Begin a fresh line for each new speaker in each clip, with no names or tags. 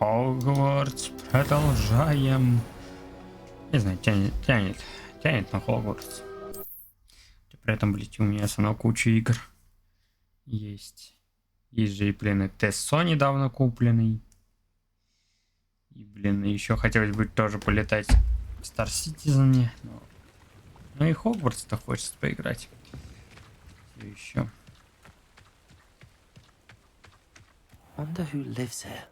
Хогвартс, продолжаем. Не знаю, тянет на Хогвартс. При этом, блядь, у меня на куча игр есть. Есть же и, блин, и Тессо недавно купленный. И, блин, еще хотелось бы тоже полетать в Star Citizen. Ну и Хогвартс-то хочется поиграть. Все еще.
Wonder who lives here.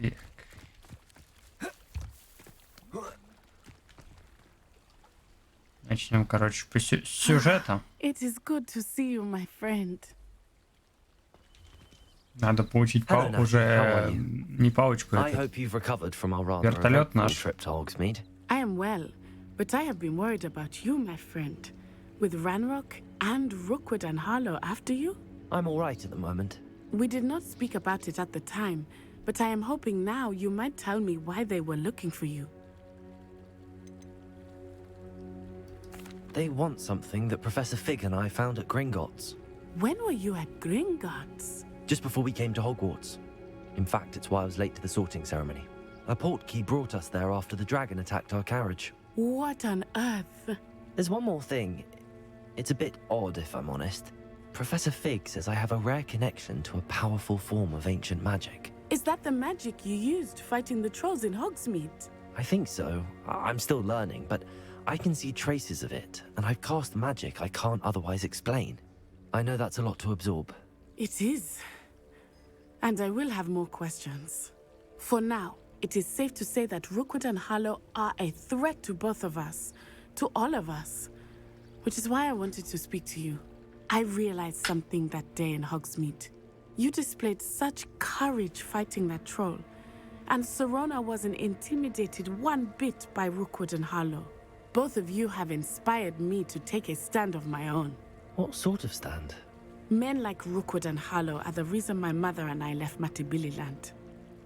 Так. Начнем, короче, по сюжету.
It is good to see you, my friend.
Надо получить уже не палочку, вертолет наш.
I am well, but I have been worried about you, my friend. With Ranrock and Rookwood and Harlow after you?
I'm all right at the moment.
We did not speak about it at the time, but I am hoping now you might tell me why they were looking for you.
They want something that Professor Fig and I found at Gringotts.
When were you at Gringotts?
Just before we came to Hogwarts. In fact, it's why I was late to the sorting ceremony. A portkey brought us there after the dragon attacked our carriage.
What on earth?
There's one more thing. It's a bit odd, if I'm honest. Professor Fig says I have a rare connection to a powerful form of ancient magic.
Is that the magic you used fighting the trolls in Hogsmeade?
I think so. I'm still learning, but I can see traces of it, and I've cast magic I can't otherwise explain. I know that's a lot to absorb.
It is. And I will have more questions. For now, it is safe to say that Rookwood and Harlow are a threat to both of us, to all of us. Which is why I wanted to speak to you. I realized something that day in Hogsmeade. You displayed such courage fighting that troll, and Serona wasn't intimidated one bit by Rookwood and Harlow. Both of you have inspired me to take a stand of my own.
What sort of stand?
Men like Rookwood and Harlow are the reason my mother and I left Matabeleland.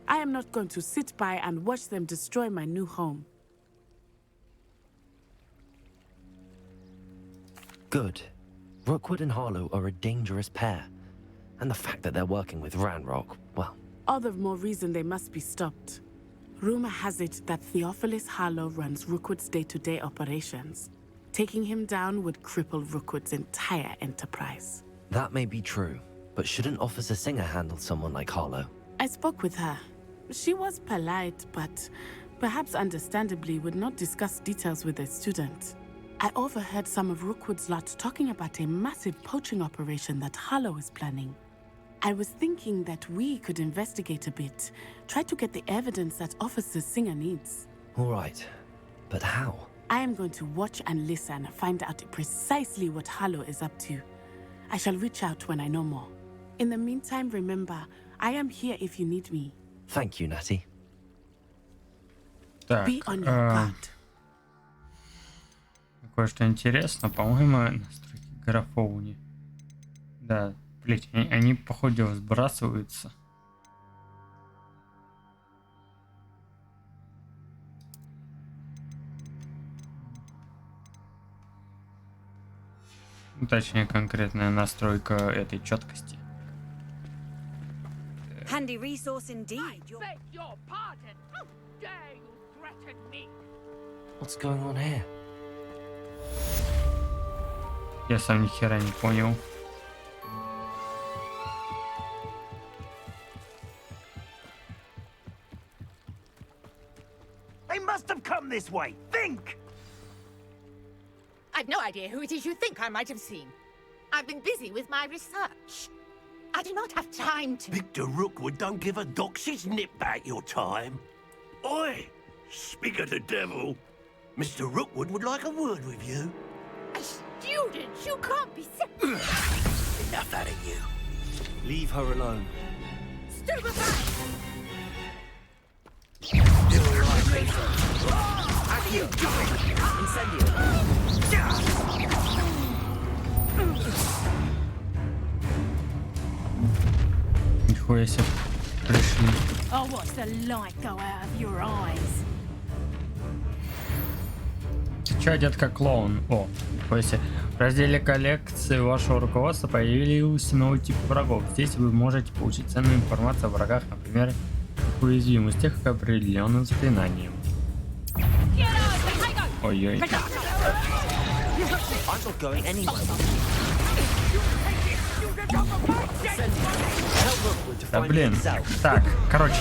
I am not going to sit by and watch them destroy my new home.
Good. Rookwood and Harlow are a dangerous pair. And the fact that they're working with Ranrock, well...
All the more reason they must be stopped. Rumor has it that Theophilus Harlow runs Rookwood's day-to-day operations. Taking him down would cripple Rookwood's entire enterprise.
That may be true, but shouldn't Officer Singer handle someone like Harlow?
I spoke with her. She was polite, but perhaps understandably would not discuss details with a student. I overheard some of Rookwood's lot talking about a massive poaching operation that Harlow is planning. I was thinking that we could investigate a bit, try to get the evidence that Officer Singer needs.
All right, but how?
I am going to watch and listen, find out precisely what Harlow is up to. I shall reach out when I know more. In the meantime, remember, I am here if you need me.
Thank you, Natty.
Так,
Be on your guard.
кое-что интересно, по-моему, настройки графоуни. Да, блять, они походу сбрасываются. Ну, точнее, конкретная настройка этой четкости.
Handy resource indeed.
Beg your pardon. How dare you threaten me?
What's going on here?
Я сам ни хера не понял.
They must have come this way. Think!
I've no idea who it is you think I might have seen. I've been busy with my research. I do not have time to...
Victor Rookwood don't give a doxy's nip back your time. Oi! Speak of the devil. Mr. Rookwood would like a word with you.
A student? You can't be
Enough out of you.
Leave her alone.
Stupefy!
How you doing?
Incendio.
Нихуя себе пришли.
I'll watch the light go out of your eyes.
Ты чё, детка, клоун? О, нихуя себе. В разделе коллекции вашего руководства появился новый тип врагов. Здесь вы можете получить ценную информацию о врагах, например, их уязвимостях к определенным заклинаниям. Ой-ой.
I'm not going anywhere. Tell Rookwood to
Да
find me
блин.
himself.
Так, короче,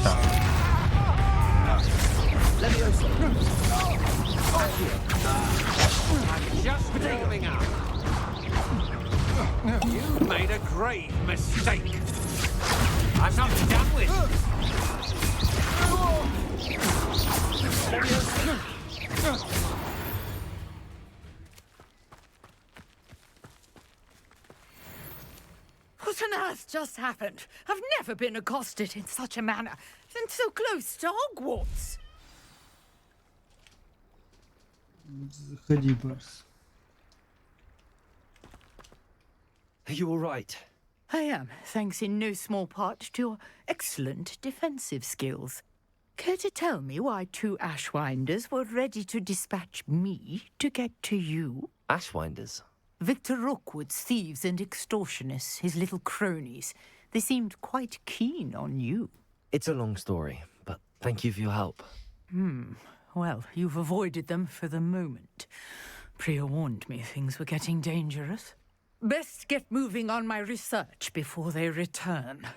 так.
Leviosa.
Just warming up. You made a grave mistake. I'm not done with
What on earth just happened? I've never been accosted in such a manner, and so close to Hogwarts.
Заходи, Барс.
Are you all right?
I am, thanks in no small part to your excellent defensive skills. Care to tell me why two Ashwinders were ready to dispatch me to get to you?
Ashwinders.
Victor Rookwood's thieves and extortionists, his little cronies. They seemed quite keen on you.
It's a long story, but thank you for your help.
Well, you've avoided them for the moment. Priya warned me things were getting dangerous. Best get moving on my research before they return.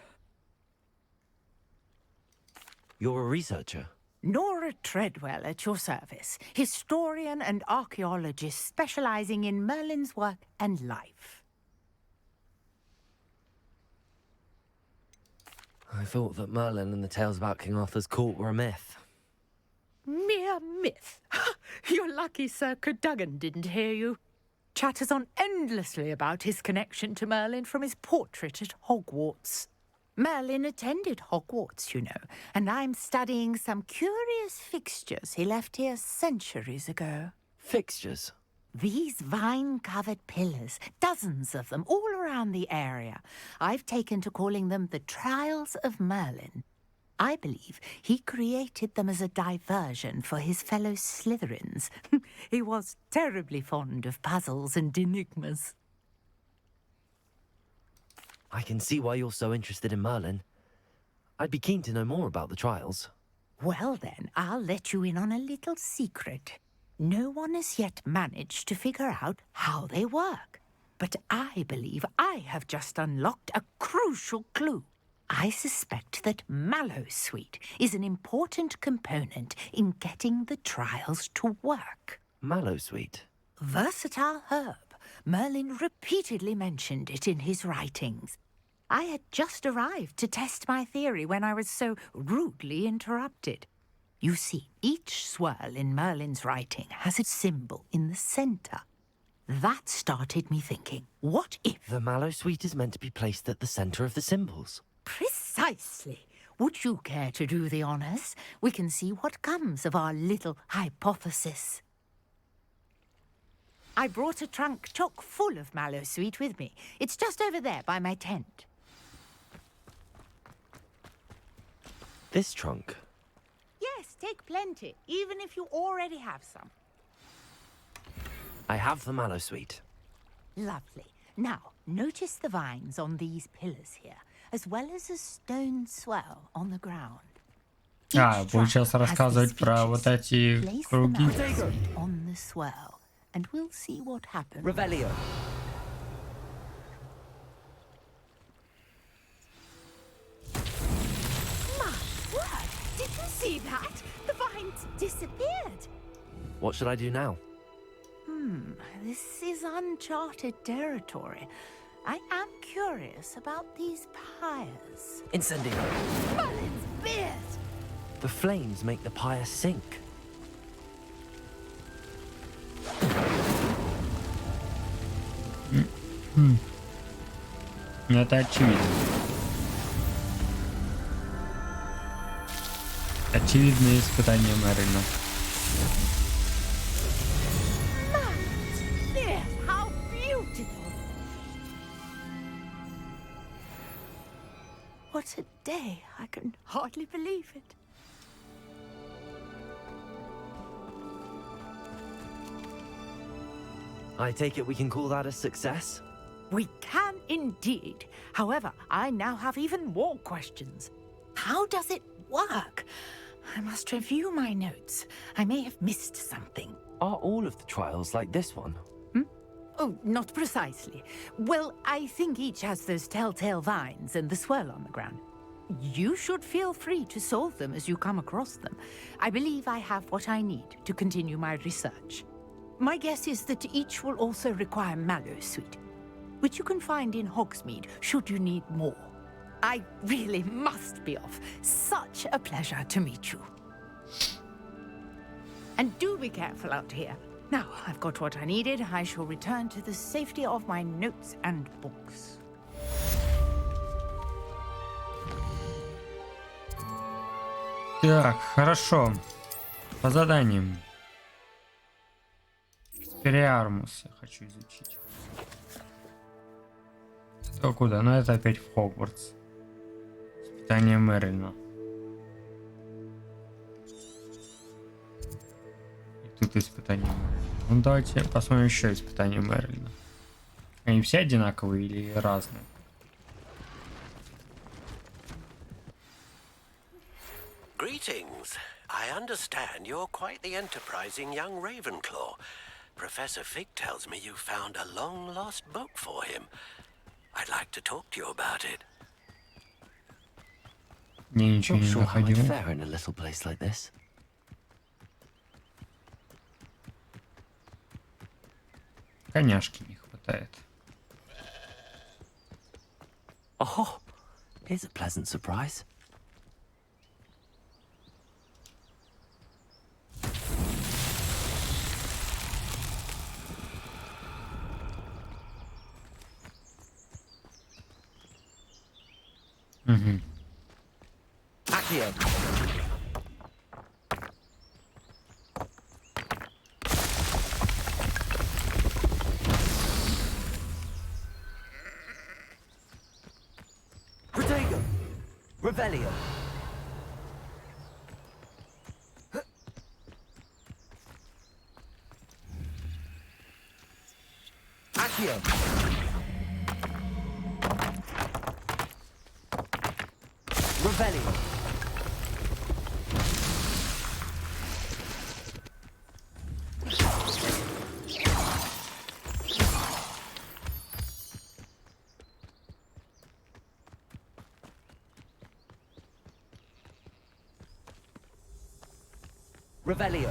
You're a researcher?
Nora Treadwell at your service, historian and archaeologist specializing in Merlin's work and life.
I thought that Merlin and the tales about King Arthur's court were a myth.
Mere myth. You're lucky Sir Cadogan didn't hear you. Chatters on endlessly about his connection to Merlin from his portrait at Hogwarts. Merlin attended Hogwarts, you know, and I'm studying some curious fixtures he left here centuries ago.
Fixtures?
These vine-covered pillars, dozens of them all around the area. I've taken to calling them the Trials of Merlin. I believe he created them as a diversion for his fellow Slytherins. He was terribly fond of puzzles and enigmas.
I can see why you're so interested in Merlin. I'd be keen to know more about the trials.
Well then, I'll let you in on a little secret. No one has yet managed to figure out how they work. But I believe I have just unlocked a crucial clue. I suspect that Mallowsweet is an important component in getting the trials to work.
Mallowsweet?
Versatile herb. Merlin repeatedly mentioned it in his writings. I had just arrived to test my theory when I was so rudely interrupted. You see, each swirl in Merlin's writing has a symbol in the center. That started me thinking, what if...
The Mallowsweet is meant to be placed at the center of the symbols.
Precisely. Would you care to do the honors? We can see what comes of our little hypothesis. I brought a trunk chock full of Mallowsweet with me. It's just over there by my tent.
This trunk?
Yes, take plenty, even if you already have some.
I have the Mallowsweet.
Lovely. Now, notice the vines on these pillars here, as well as a stone swell on the ground.
Будем сейчас рассказывать про вот эти круги.
On the swell, and we'll see what happens.
Revelio.
My word! Did you see that? The vines disappeared.
What should I do now?
This is uncharted territory. I am curious about these pyres.
Incendio.
Merlin's beard!
The flames make the pyre sink.
Это очевидно. Очевидное испытание Мерлина.
Merlin's beard! How beautiful! What a day! I can hardly believe it.
I take it we can call that a success?
We can indeed. However, I now have even more questions. How does it work? I must review my notes. I may have missed something.
Are all of the trials like this one?
Oh, not precisely. Well, I think each has those telltale vines and the swirl on the ground. You should feel free to solve them as you come across them. I believe I have what I need to continue my research. My guess is that each will also require Mallowsweet, which you can find in Hogsmeade should you need more. I really must be off. Such a pleasure to meet you. And do be careful out here. Now, I've got what I needed. I shall return to the safety of my notes and books.
Так, хорошо. По заданиям. Экспериармус я хочу изучить. Это куда? Ну это опять в Хогвартс. Испытание Мерлина. И тут испытание Мерлина. Ну давайте посмотрим еще испытание Мерлина. Они все одинаковые или разные?
Greetings. I understand you're quite the enterprising young Ravenclaw. Professor Fig tells me you found a long-lost book for him. I'd like to talk to you about it.
Не, ничего
Not
не
sure how I'd
находил.
fare in a little place like this.
Коняшки не хватает.
Oh, here's a pleasant surprise.
Угу.
Accio. Protego. Revelio. Accio. Revelio. Revelio.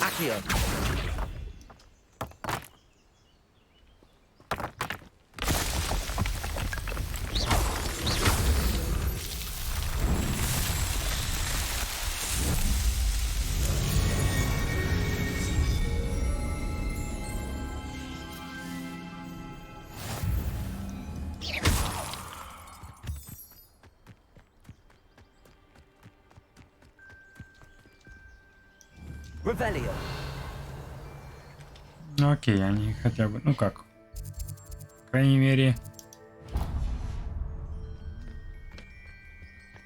Accio. Revelio.
Ну окей, они хотя бы, ну как, по крайней мере,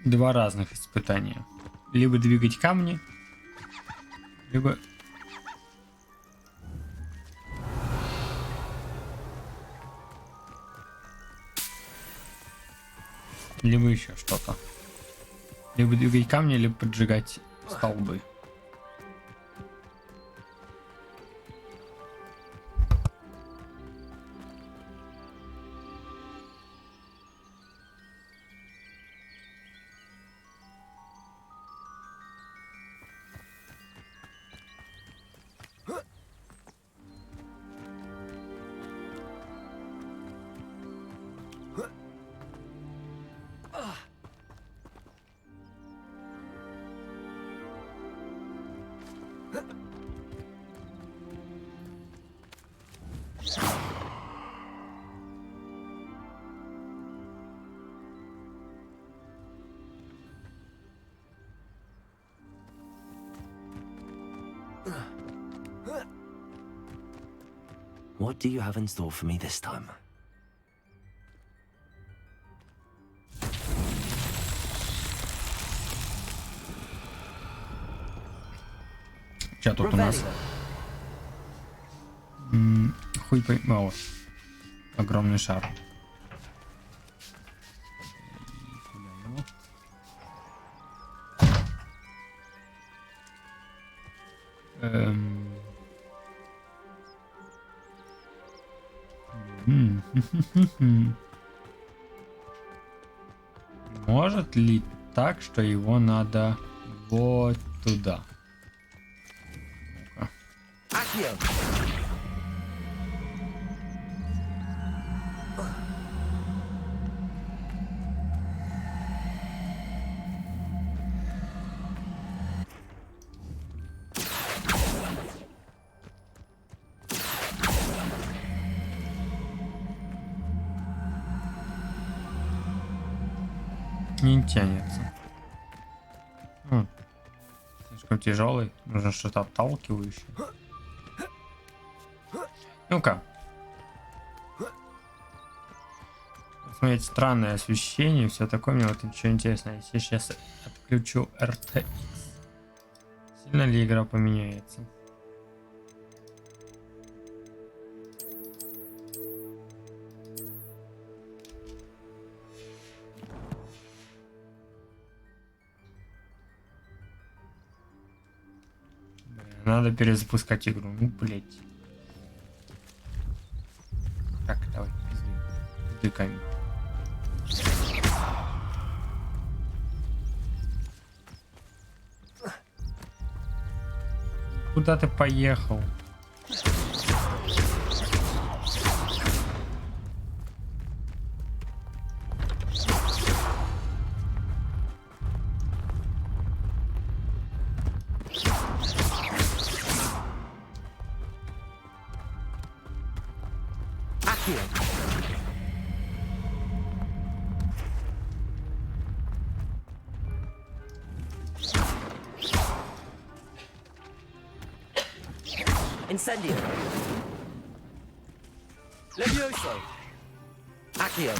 два разных испытания. Либо двигать камни, либо... Либо еще что-то. Либо двигать камни, либо поджигать столбы.
What do you have in store for me this time?
Что тут у нас? Хуй поймал. Огромный шар. Может ли так, что его надо вот туда? Ну-ка. Не тянется. Слишком тяжелый. Нужно что-то отталкивающее. Ну-ка. Смотрите, странное освещение, все такое. Мне вот ничего интересного. Если сейчас отключу RTX, сильно ли игра поменяется? Надо перезапускать игру. Ну, блять. Так, давай, пизды камень. Куда ты поехал?
Incendio. Levioso. Accio.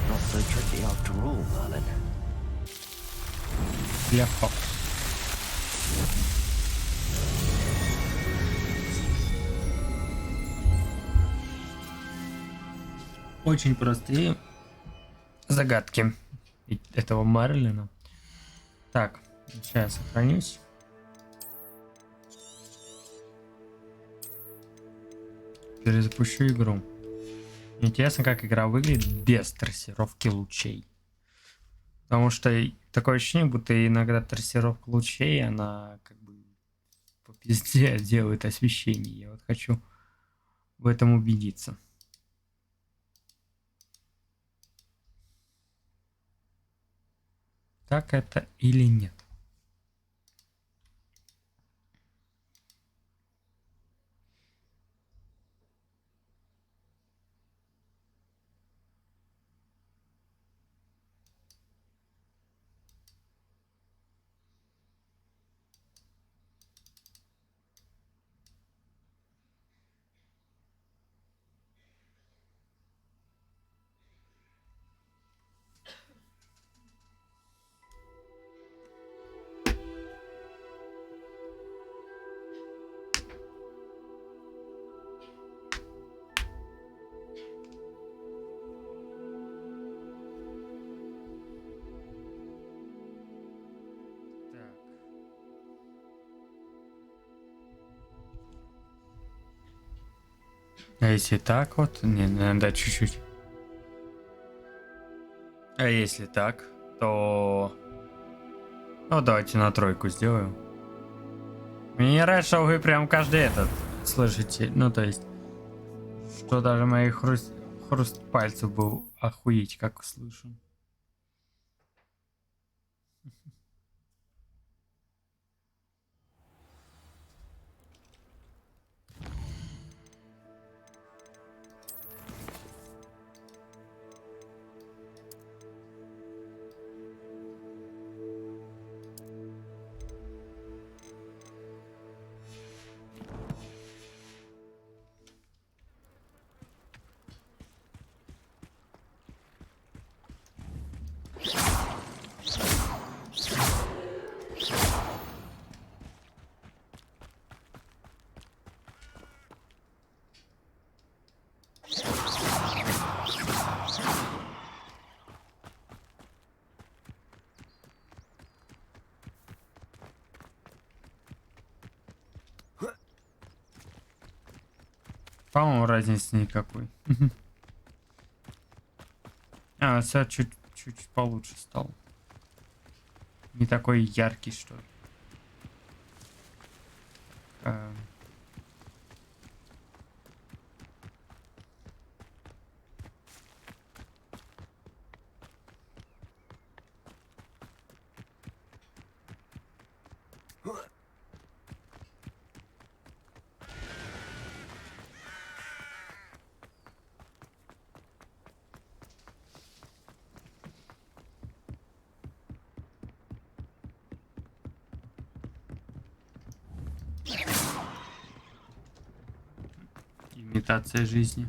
Not so tricky after all, Merlin.
Легко. Очень простые загадки этого Мерлина. Так, сейчас я сохранюсь. Перезапущу игру. Интересно, как игра выглядит без трассировки лучей. Потому что такое ощущение, будто иногда трассировка лучей, она как бы по пизде делает освещение. Я вот хочу в этом убедиться. Так это или нет? А если так вот? Не, надо чуть-чуть. А если так, то... Ну, давайте на тройку сделаю. Мне не нравится, что вы прям каждый этот слышите. Ну, то есть, что даже мои хруст пальцев был охуеть, как слышу. По-моему, разницы никакой. А, свет чуть получше стал. Не такой яркий, что ли. Имитация жизни.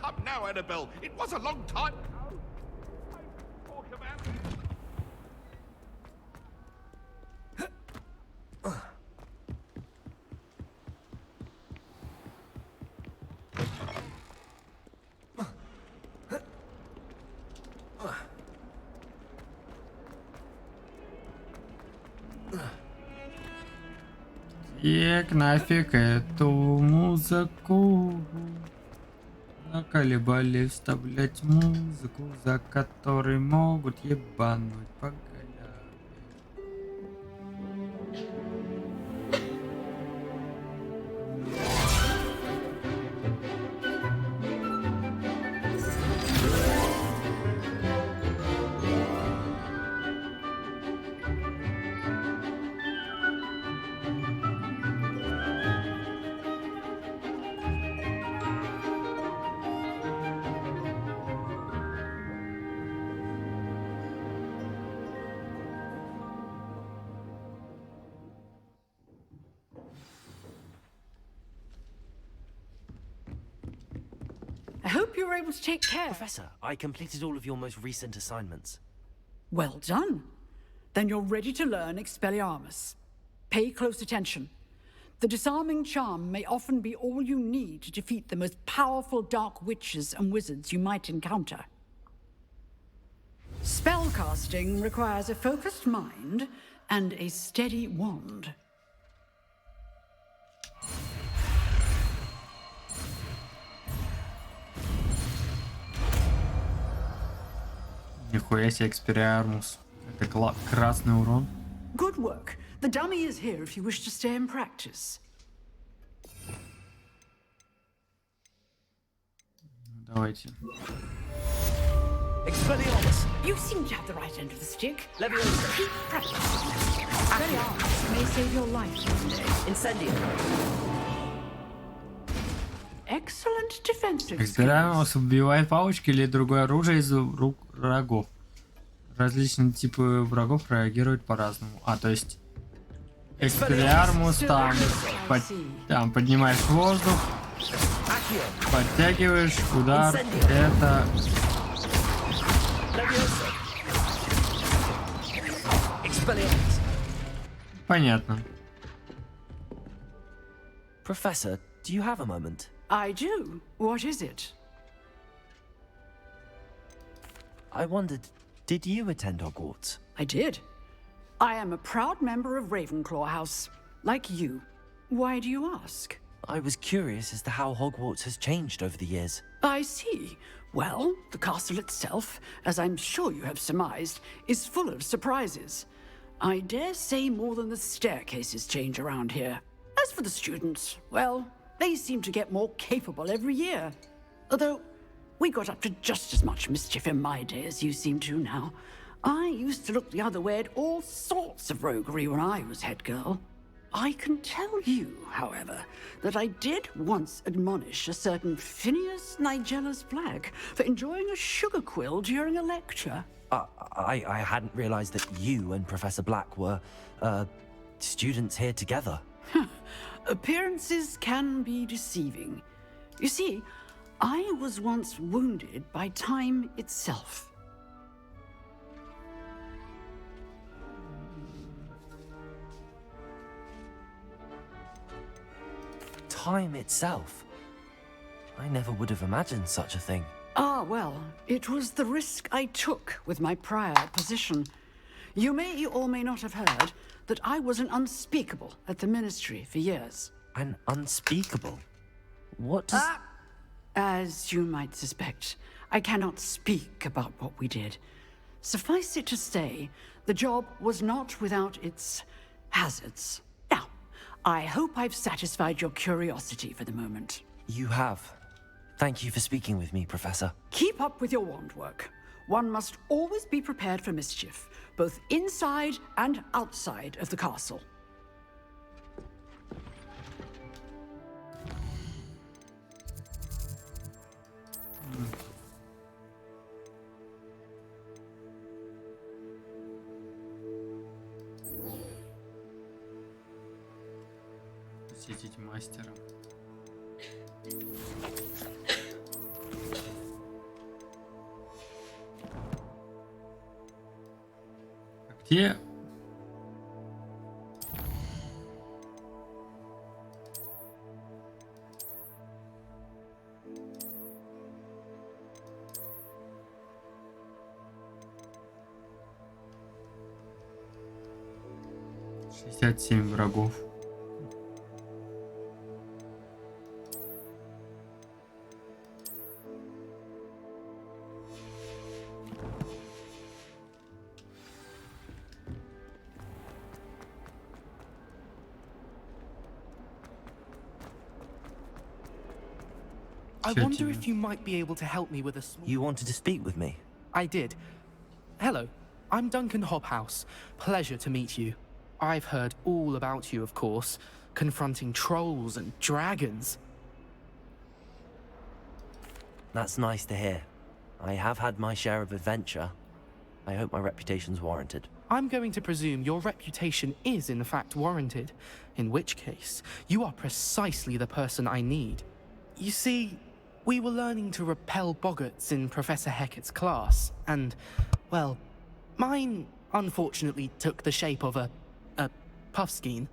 Come now, Annabelle. It was a long time ago. I talk about it.
Ек, нафиг эту музыку. Наколебали вставлять музыку, за которой могут ебануть по голяве.
I hope you were able to take care.
Professor, I completed all of your most recent assignments.
Well done. Then you're ready to learn Expelliarmus. Pay close attention. The disarming charm may often be all you need to defeat the most powerful dark witches and wizards you might encounter. Spellcasting requires a focused mind and a steady wand.
Нихуя себе, Expelliarmus. Это красный урон.
Good work. The dummy is here if you wish to stay and practice.
Давайте.
Expelliarmus!
You seem to have the right end of the stick.
Leviosa!
Keep practicing. Expelliarmus may save your life one day.
Incendio!
Excellent defensive skills.
Expelliarmus убивает палочки или другое оружие из рук врагов. Различные типы врагов реагируют по-разному. А, то есть... Expelliarmus там поднимаешь воздух, подтягиваешь, удар, это... Понятно.
Professor, do you have a moment?
I do. What is it?
I wondered, did you attend Hogwarts?
I did. I am a proud member of Ravenclaw House, like you. Why do you ask?
I was curious as to how Hogwarts has changed over the years.
I see. Well, the castle itself, as I'm sure you have surmised, is full of surprises. I dare say more than the staircases change around here. As for the students, well, they seem to get more capable every year. Although, we got up to just as much mischief in my day as you seem to now. I used to look the other way at all sorts of roguery when I was head girl. I can tell you, however, that I did once admonish a certain Phineas Nigella's Black for enjoying a sugar quill during a lecture.
I hadn't realized that you and Professor Black were, students here together.
Appearances can be deceiving. You see, I was once wounded by time itself.
Time itself? I never would have imagined such a thing.
Ah, well, it was the risk I took with my prior position. You may or may not have heard that I was an unspeakable at the Ministry for years.
An unspeakable? What does...
As you might suspect, I cannot speak about what we did. Suffice it to say, the job was not without its hazards. Now, I hope I've satisfied your curiosity for the moment.
You have. Thank you for speaking with me, Professor.
Keep up with your wand work. One must always be prepared for mischief, both inside and outside of the castle.
Посетить мастера. А где? Шестьдесят 7 врагов.
I wonder if you might be able to help me with a small...
You wanted to speak with me?
I did. Hello, I'm Duncan Hobhouse. Pleasure to meet you. I've heard all about you, of course, confronting trolls and dragons.
That's nice to hear. I have had my share of adventure. I hope my reputation's warranted.
I'm going to presume your reputation is in fact warranted, in which case, you are precisely the person I need. You see, we were learning to repel boggarts in Professor Hecat's class, and, well, mine unfortunately took the shape of a puffskein.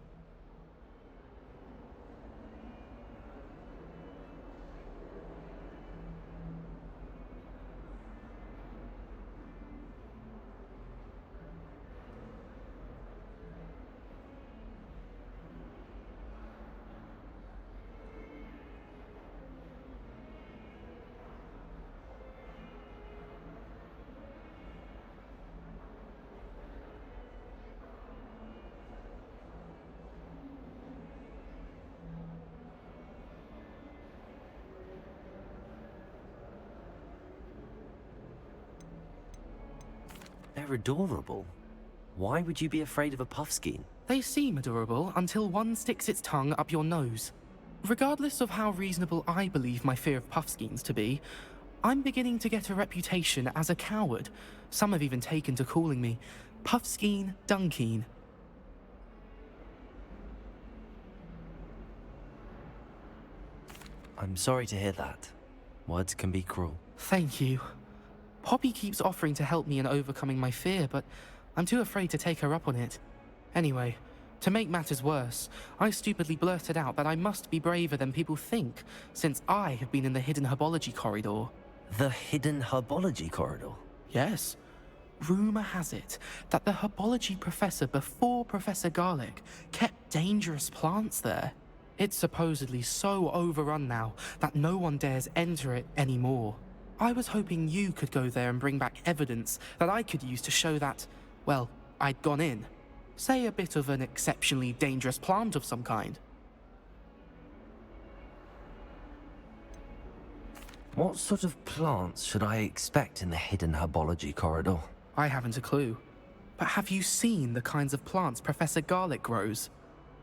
They're adorable. Why would you be afraid of a puffskein?
They seem adorable until one sticks its tongue up your nose. Regardless of how reasonable I believe my fear of puffskeins to be, I'm beginning to get a reputation as a coward. Some have even taken to calling me Puffskein Dunkeen.
I'm sorry to hear that. Words can be cruel.
Thank you. Poppy keeps offering to help me in overcoming my fear, but I'm too afraid to take her up on it. Anyway, to make matters worse, I stupidly blurted out that I must be braver than people think, since I have been in the hidden herbology corridor.
The hidden herbology corridor?
Yes. Rumour has it that the herbology professor before Professor Garlic kept dangerous plants there. It's supposedly so overrun now that no one dares enter it anymore. I was hoping you could go there and bring back evidence that I could use to show that, well, I'd gone in. Say a bit of an exceptionally dangerous plant of some kind.
What sort of plants should I expect in the hidden herbology corridor?
I haven't a clue. But have you seen the kinds of plants Professor Garlic grows?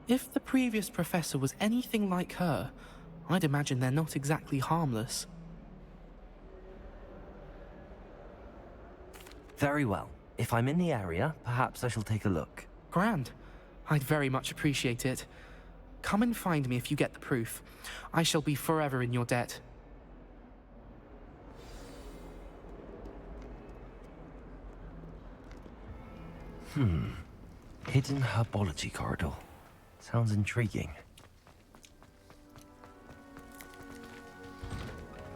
If the previous professor was anything like her, I'd imagine they're not exactly harmless.
Very well. If I'm in the area, perhaps I shall take a look.
Grand. I'd very much appreciate it. Come and find me if you get the proof. I shall be forever in your debt.
Hidden herbology corridor. Sounds intriguing.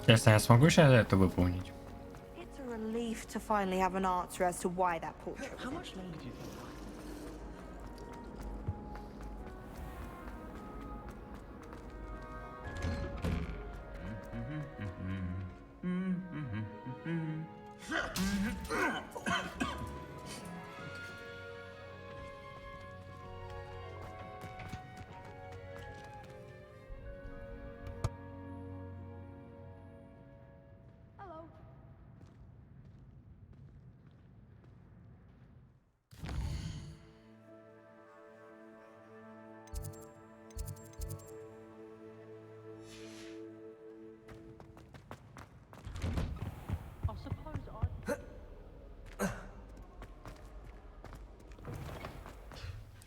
Интересно, я смогу сейчас это выполнить?
It's a relief to finally have an answer as to why that portrait.
How much longer do you think?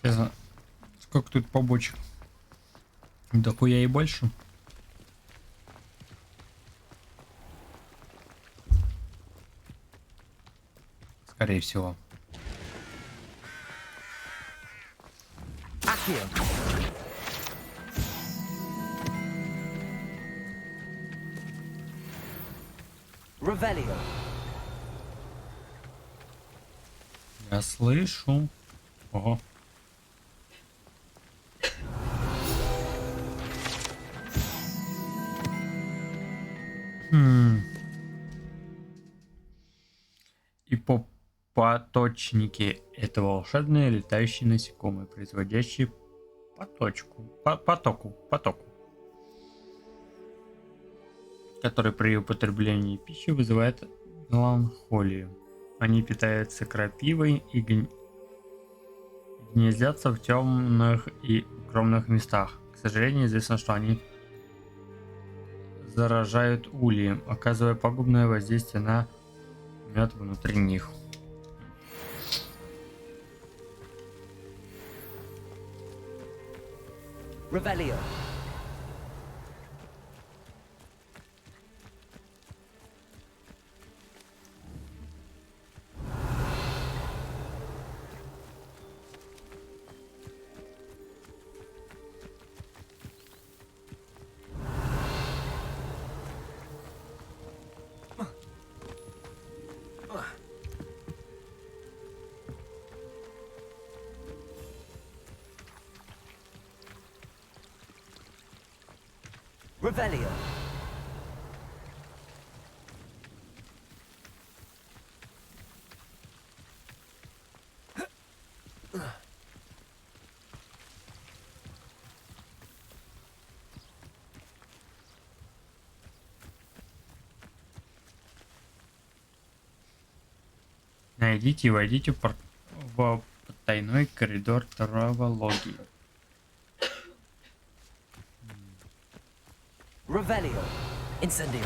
Интересно, сколько тут побочек? Дохуя и больше. Скорее всего.
Revelio.
Я слышу. Ого. И поточники — это волшебные летающие насекомые, производящие потоку, который при употреблении пищи вызывает меланхолию. Они питаются крапивой и гнездятся в темных и укромных местах. К сожалению, известно, что они заражают ульи, оказывая пагубное воздействие на мед внутри них.
Revelio. Revelio.
Найдите и войдите в потайной коридор травологии.
Revelio. Incendio.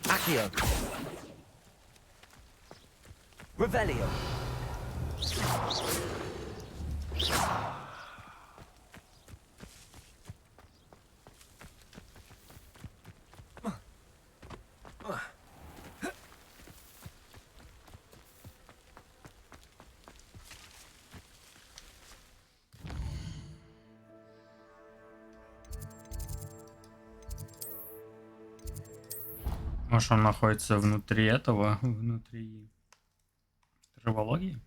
Accio. Revelio.
Может, он находится внутри этого, внутри травологии?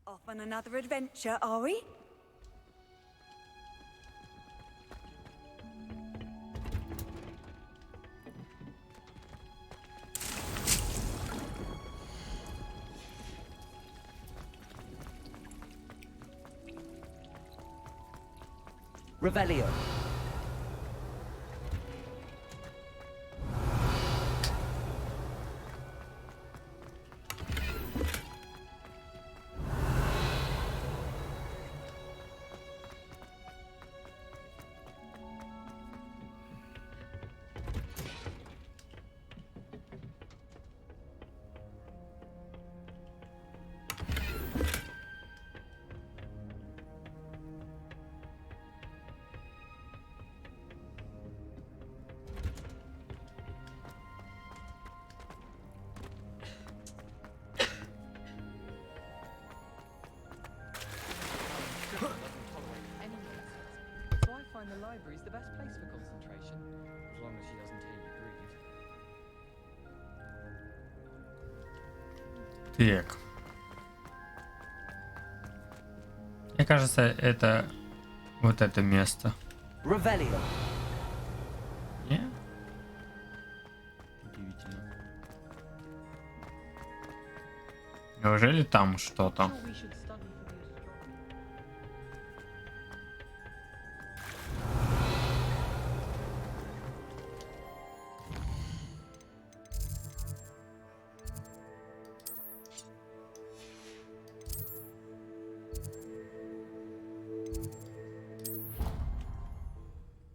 Off on another adventure, are we?
Revelio.
library's the best place for concentration, as long as she doesn't hear you breathe.
Так. Мне кажется, это вот это место.
Revelio.
Не? Удивительно. Неужели там что-то?
Sure, we should study for the astronomy.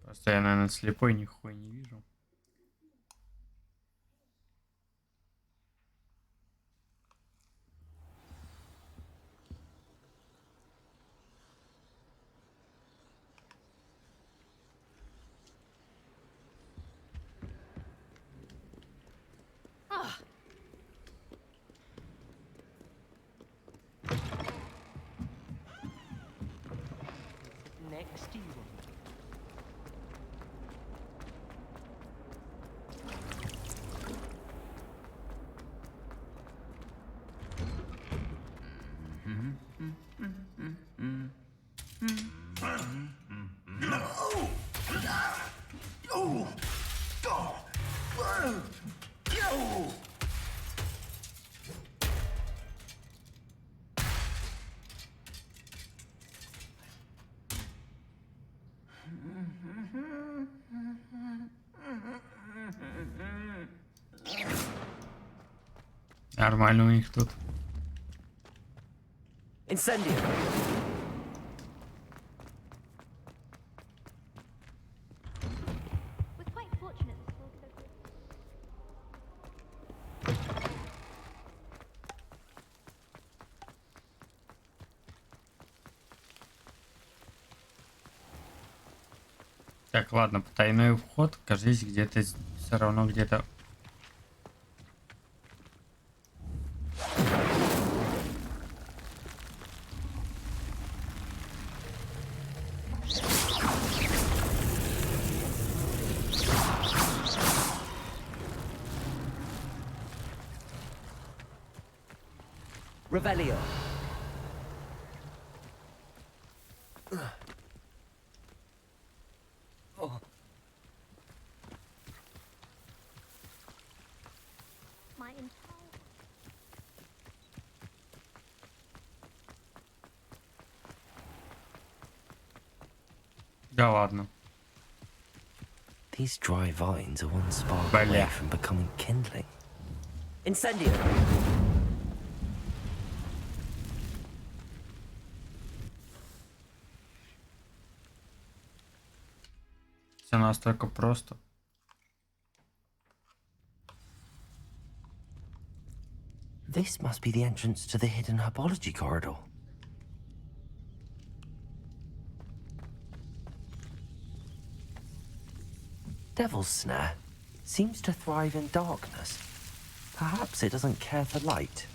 Просто я, наверное, слепой, нихуя не вижу.
Next to you.
Нормально у них тут.
Incendio.
We're quite fortunate this was so good.
Так, ладно, потайной вход, кажись, где-то все равно где-то.
Revelio.
My entire
Да ладно.
These dry vines are one spark
Бля.
away from becoming kindling. Incendio.
Все настолько просто.
This must be the entrance to the hidden herbology corridor. Devil's Snare seems to thrive in darkness. Perhaps it doesn't care for light.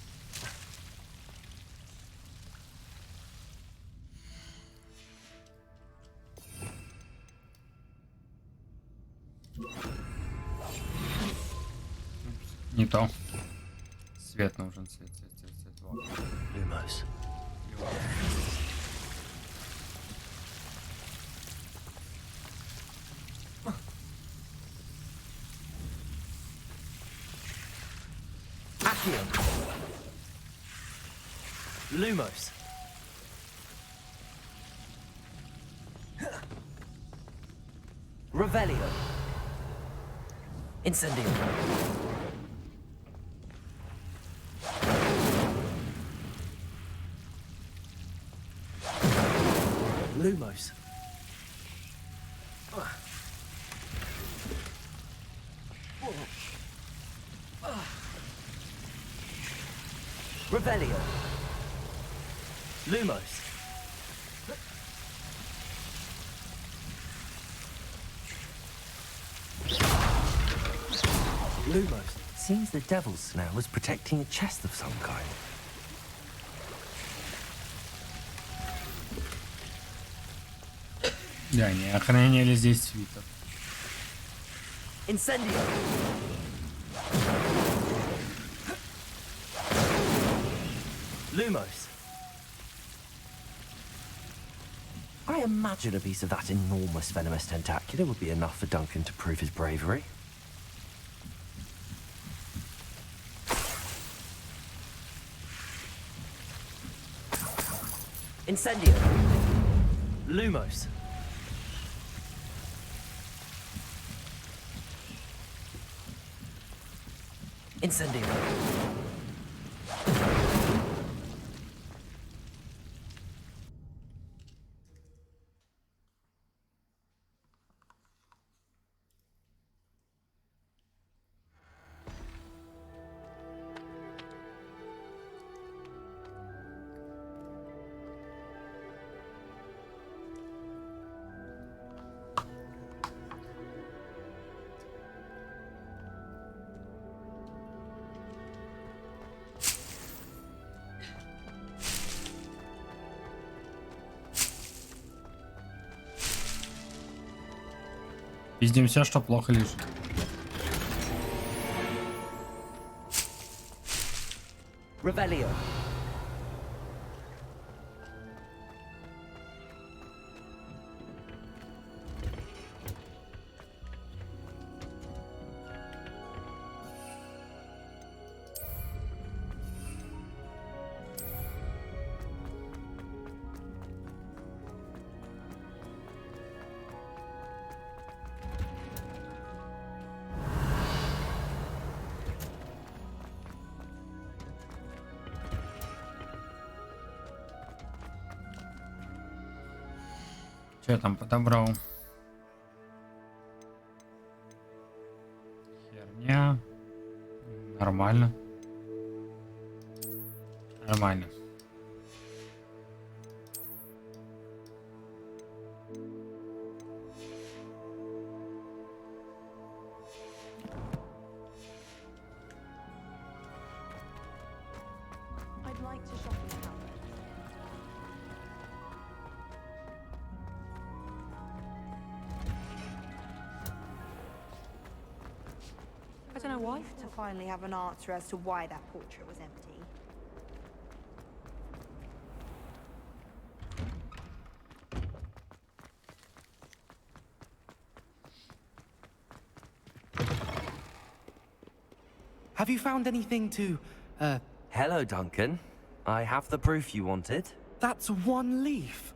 Не то. Свет нужен, свет. Вот.
Lumos. Accio. Lumos. Revelio. Incendio. Lumos. Revelio. Lumos. Lumos. Seems the Devil's Snare was protecting a chest of some kind.
Да, они охраняли здесь свиток.
Incendio! Lumos! I imagine a piece of that enormous venomous tentacular would be enough for Duncan to prove his bravery. Incendio! Lumos! Incendio!
Пиздим все, что плохо лежит.
Revelio!
Что я там подобрал? Херня. Нормально. Нормально.
I'd like to shop in town. I don't know why. To finally have an answer as to why that portrait was empty.
Have you found anything to,
Hello, Duncan. I have the proof you wanted.
That's one leaf.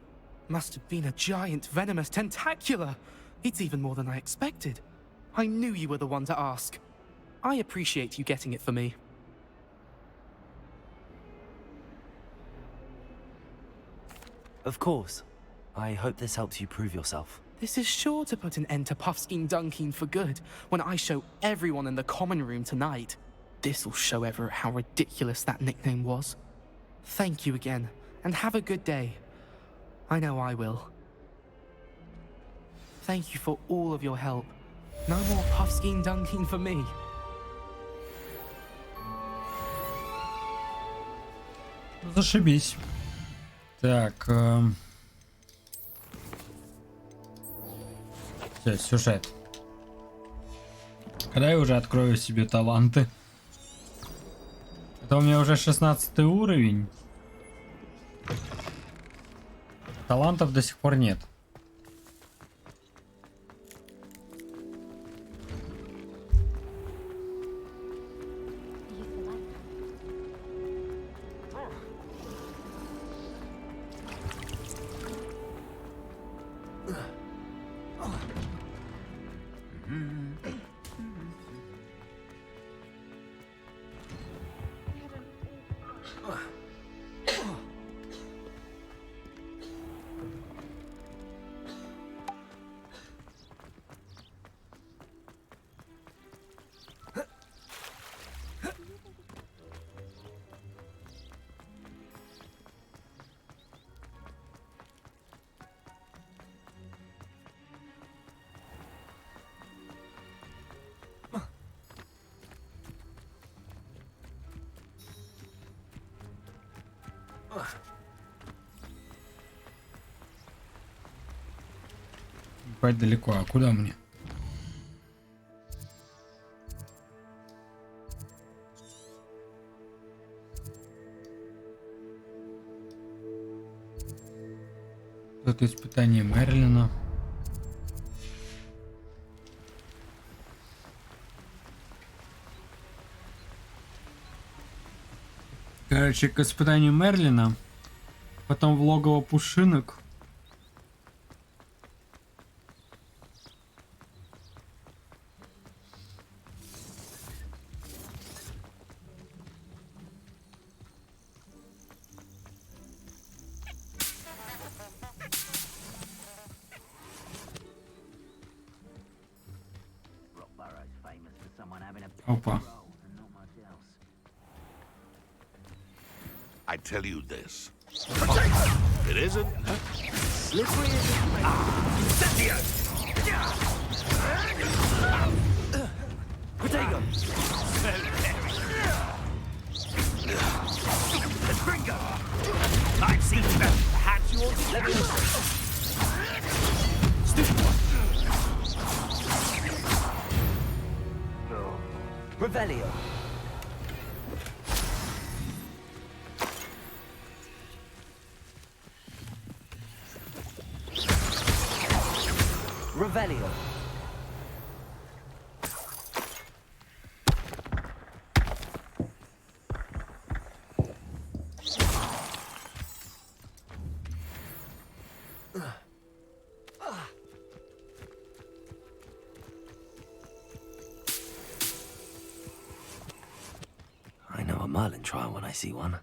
Must have been a giant venomous tentacula. It's even more than I expected. I knew you were the one to ask. I appreciate you getting it for me.
Of course. I hope this helps you prove yourself.
This is sure to put an end to Puffskein Dunkin for good when I show everyone in the common room tonight. This'll show Everett how ridiculous that nickname was. Thank you again, and have a good day. I know I will. Thank you for all of your help. No more Puffskein Dunkin for me.
Зашибись. Так. Все, сюжет. Когда я уже открою себе таланты. Это у меня уже 16 уровень. Талантов до сих пор нет. Пойти далеко, а куда мне? Тут испытание Мерлина. Короче, к испытанию Мерлина. Потом в логово пушинок. Опа.
I tell you this. It isn't.
Slippery as Incendio! Protego! Let's Gringo! I've seen better. Perhaps you want to let me know. Stupid one. Revelio. Revelio. I know a Merlin trial when I see one.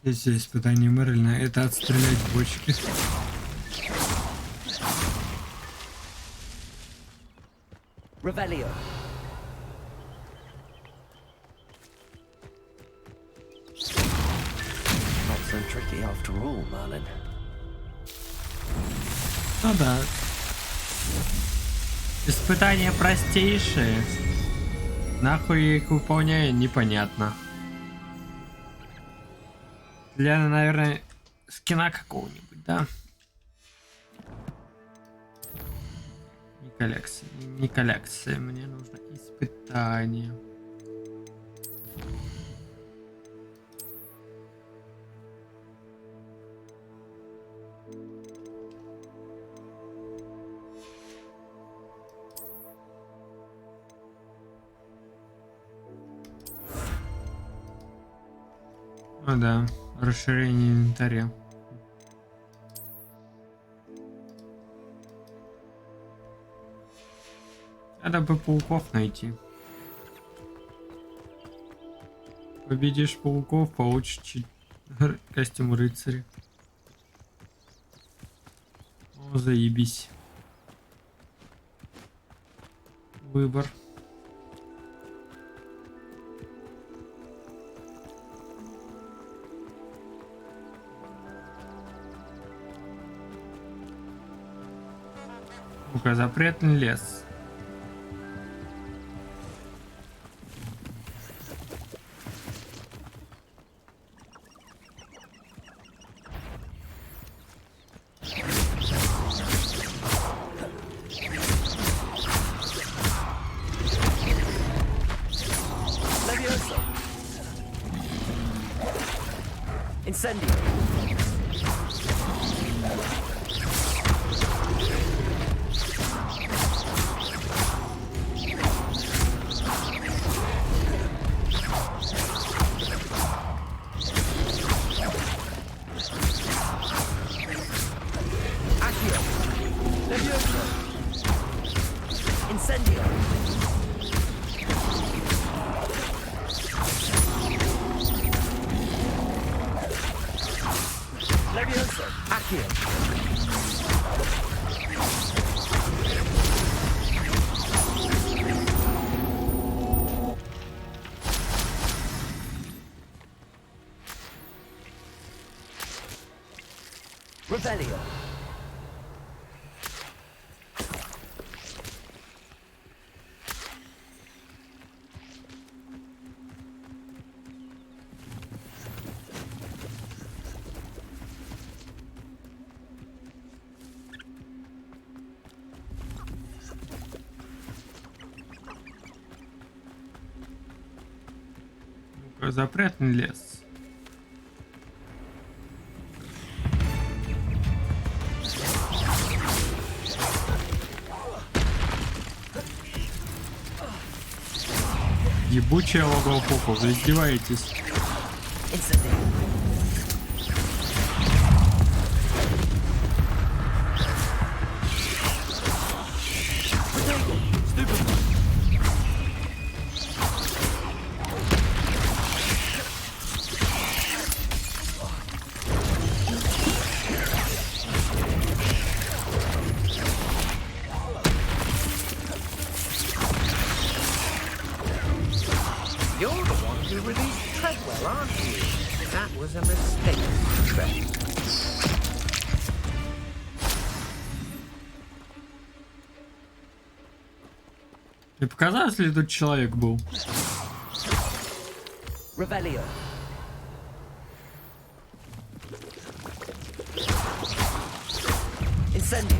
Здесь испытание Мерлина. Это отстрелять бочки.
Revelio. Not so tricky after all, Merlin.
Ну да. Испытания простейшие. Нахуй я их выполняю, непонятно. Для, наверное, скина какого-нибудь, да? Не коллекция, не коллекция. Мне нужно испытание. Ну да, расширение инвентаря. Надо бы пауков найти. Победишь пауков, получишь костюм рыцаря. О, заебись. Выбор. Ну-ка, запретный лес.
Incendio. Accio. Levioso. Incendio. Revelio.
Запретный лес. Ебучая логовофока, вы издеваетесь?
You're the one who released Treadwell, aren't you? That was a mistake, Treadwell.
Тебе показалось ли тут человек был?
Revelio. Incendio.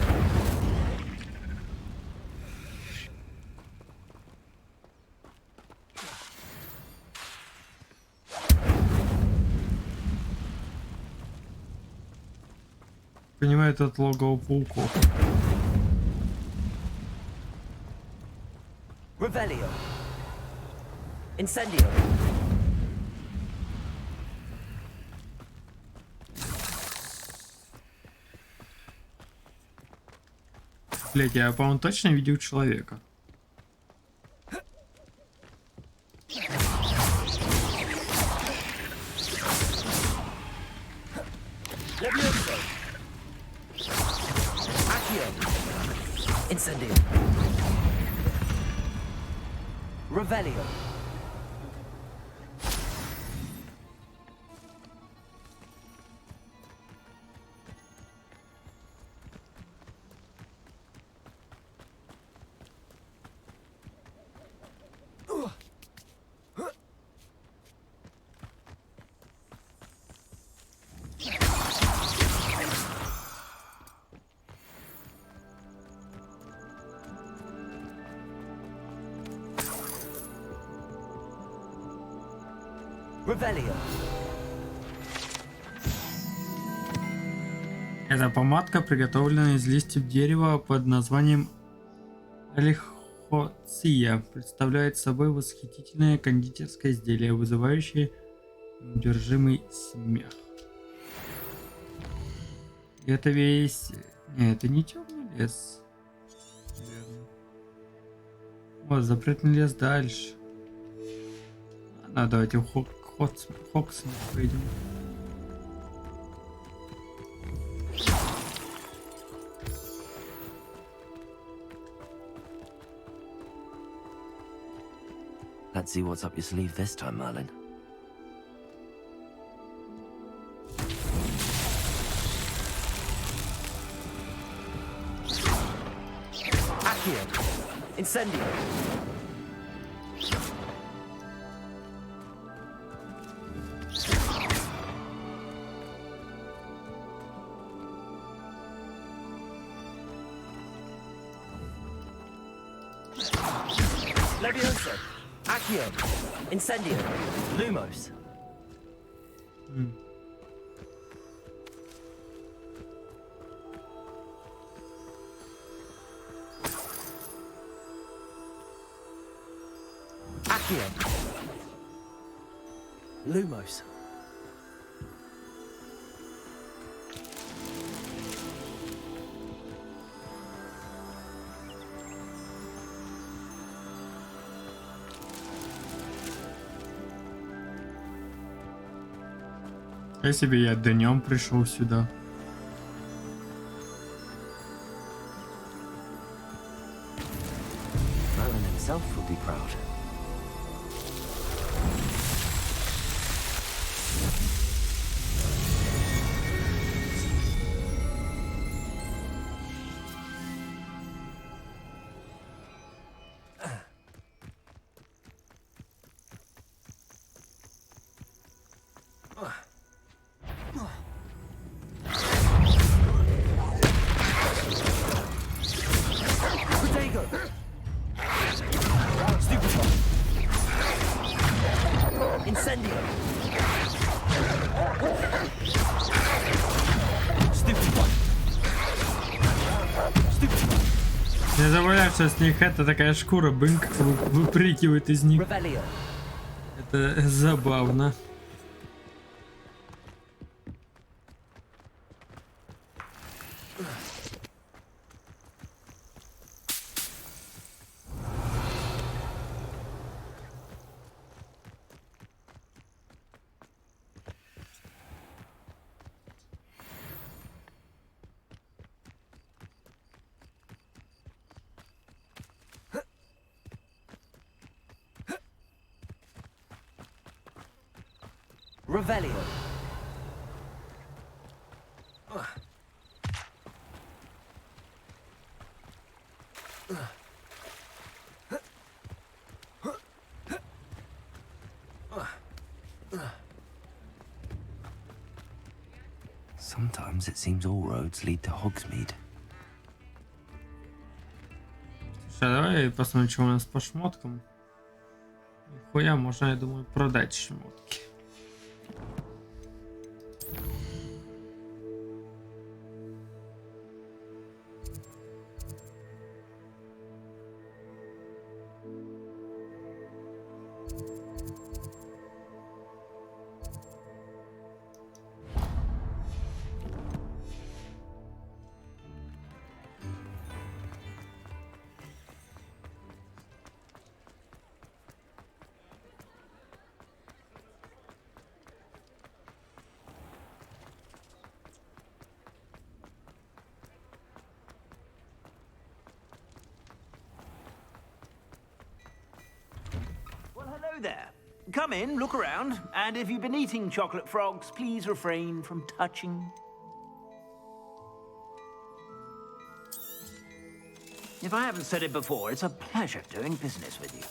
Понимает от логово пауков.
Revelio. Incendio.
Блять, я, по-моему, точно видел человека.
Levioso. Accio. Incendio. Revelio. Revelio.
Это помадка, приготовленная из листьев дерева под названием лихоция. Представляет собой восхитительное кондитерское изделие, вызывающее неудержимый смех. И это весь... Не, это не темный лес. Наверное. Вот, запретный лес дальше. Ладно, давайте в Хоксмит пойдем.
Let's see what's up your sleeve this time, Merlin. Accio. Incendio. Levioso. Accio. Incendio. Lumos. Accio. Lumos.
Если бы я днем пришел сюда.
Merlin himself would be proud. Incendio! Stupid one! Stupid one!
Не забывай, что с них это такая шкура, бынк, выпрыгивает из них.
Revelio!
Это забавно.
Revelio! Sometimes it seems all roads lead to Hogsmeade.
Слушай, давай посмотрим, что у нас по шмоткам. Хуя, можно, я думаю, продать шмотки.
Hello there. Come in, look around, and if you've been eating chocolate frogs, please refrain from touching. If I haven't said it before, it's a pleasure doing business with you.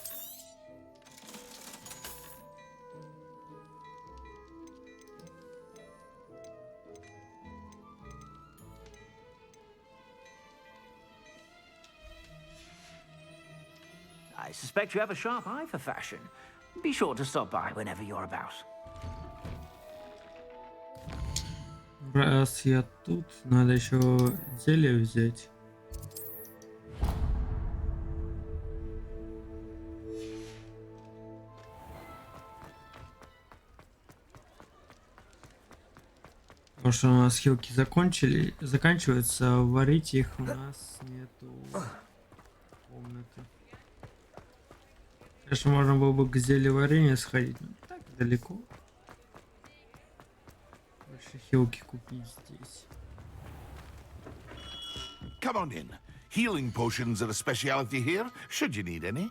I suspect you have a sharp eye for fashion. Be sure to stop by whenever you're about.
Раз я тут, надо еще зелье взять. Потому что у нас хилки заканчиваются, а варить их у нас нету комнаты. Конечно, можно было бы к зельеварению сходить, но так далеко. Больше хилки купить здесь.
Come on in. Healing potions are a speciality here, should you need any.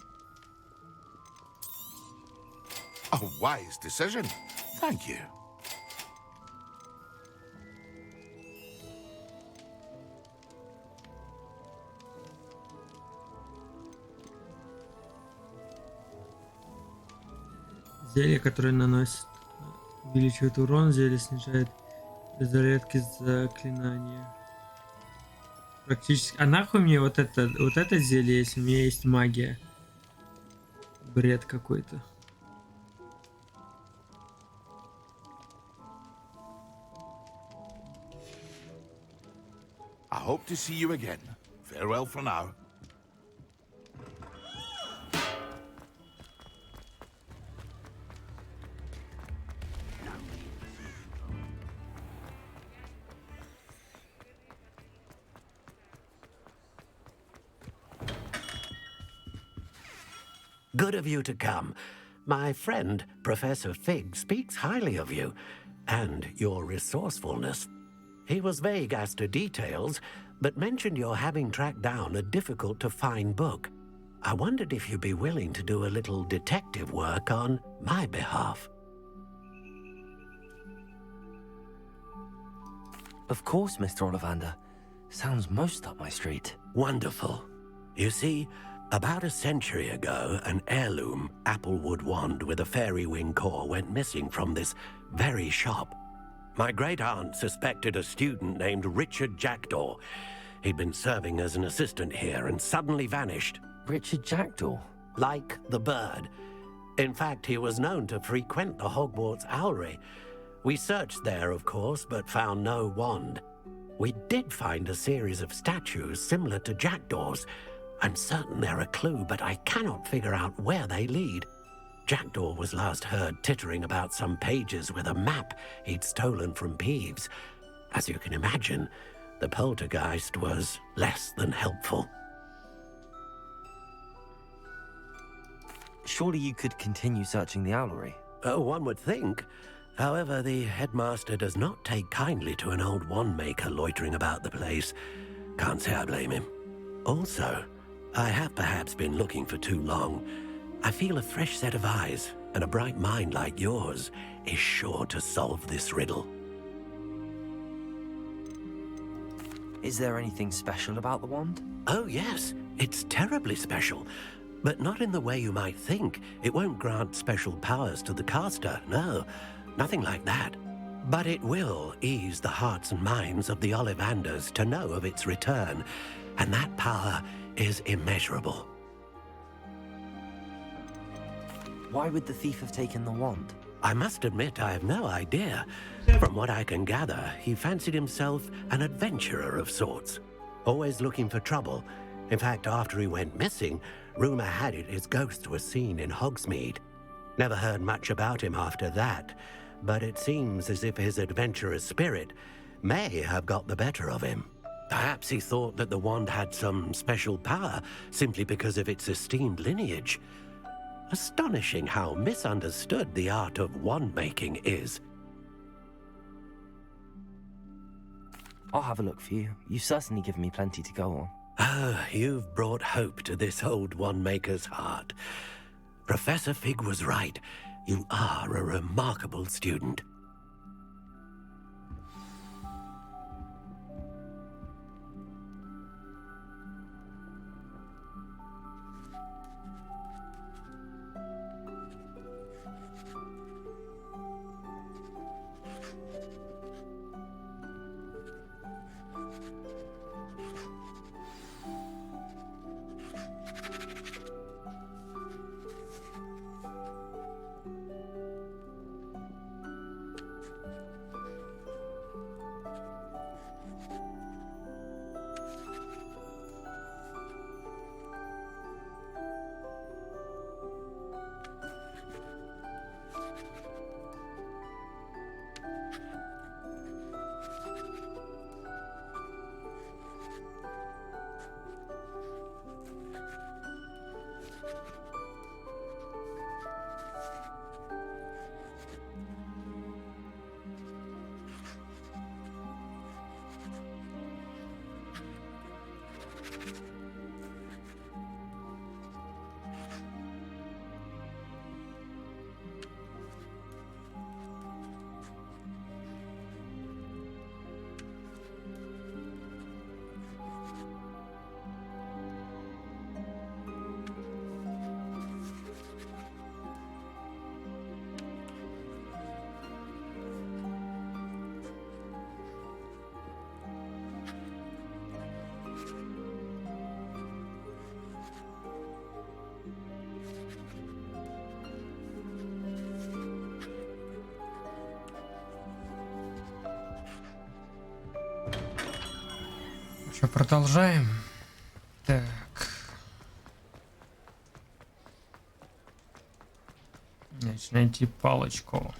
A wise decision. Thank you.
Зелье, которое наносит, увеличивает урон, зелье снижает зарядки заклинания. Практически. А нахуй мне вот это зелье, если у меня есть магия? Бред какой-то.
I hope to see you again. Farewell for now.
Good of you to come. My friend, Professor Fig, speaks highly of you and your resourcefulness. He was vague as to details, but mentioned your having tracked down a difficult-to-find book. I wondered if you'd be willing to do a little detective work on my behalf.
Of course, Mr. Ollivander. Sounds most up my street.
Wonderful. You see, about a century ago, an heirloom applewood wand with a fairy wing core went missing from this very shop. My great-aunt suspected a student named Richard Jackdaw. He'd been serving as an assistant here and suddenly vanished.
Richard Jackdaw?
Like the bird. In fact, he was known to frequent the Hogwarts Owlery. We searched there, of course, but found no wand. We did find a series of statues similar to jackdaws. I'm certain they're a clue, but I cannot figure out where they lead. Jackdaw was last heard tittering about some pages with a map he'd stolen from Peeves. As you can imagine, the poltergeist was less than helpful.
Surely you could continue searching the owlery.
Oh, one would think. However, the headmaster does not take kindly to an old wand maker loitering about the place. Can't say I blame him. Also, I have perhaps been looking for too long. I feel a fresh set of eyes and a bright mind like yours is sure to solve this riddle.
Is there anything special about the wand?
Oh, yes. It's terribly special. But not in the way you might think. It won't grant special powers to the caster, no. Nothing like that. But it will ease the hearts and minds of the Ollivanders to know of its return. And that power is immeasurable.
Why would the thief have taken the wand?
I must admit I have no idea. From what I can gather, he fancied himself an adventurer of sorts. Always looking for trouble. In fact, after he went missing, rumor had it his ghost was seen in Hogsmeade. Never heard much about him after that, but it seems as if his adventurous spirit may have got the better of him. Perhaps he thought that the wand had some special power simply because of its esteemed lineage. Astonishing how misunderstood the art of wand-making is.
I'll have a look for you. You've certainly given me plenty to go on.
Ah, you've brought hope to this old wand-maker's heart. Professor Fig was right. You are a remarkable student.
Что, продолжаем? Так. Значит, найти палочку.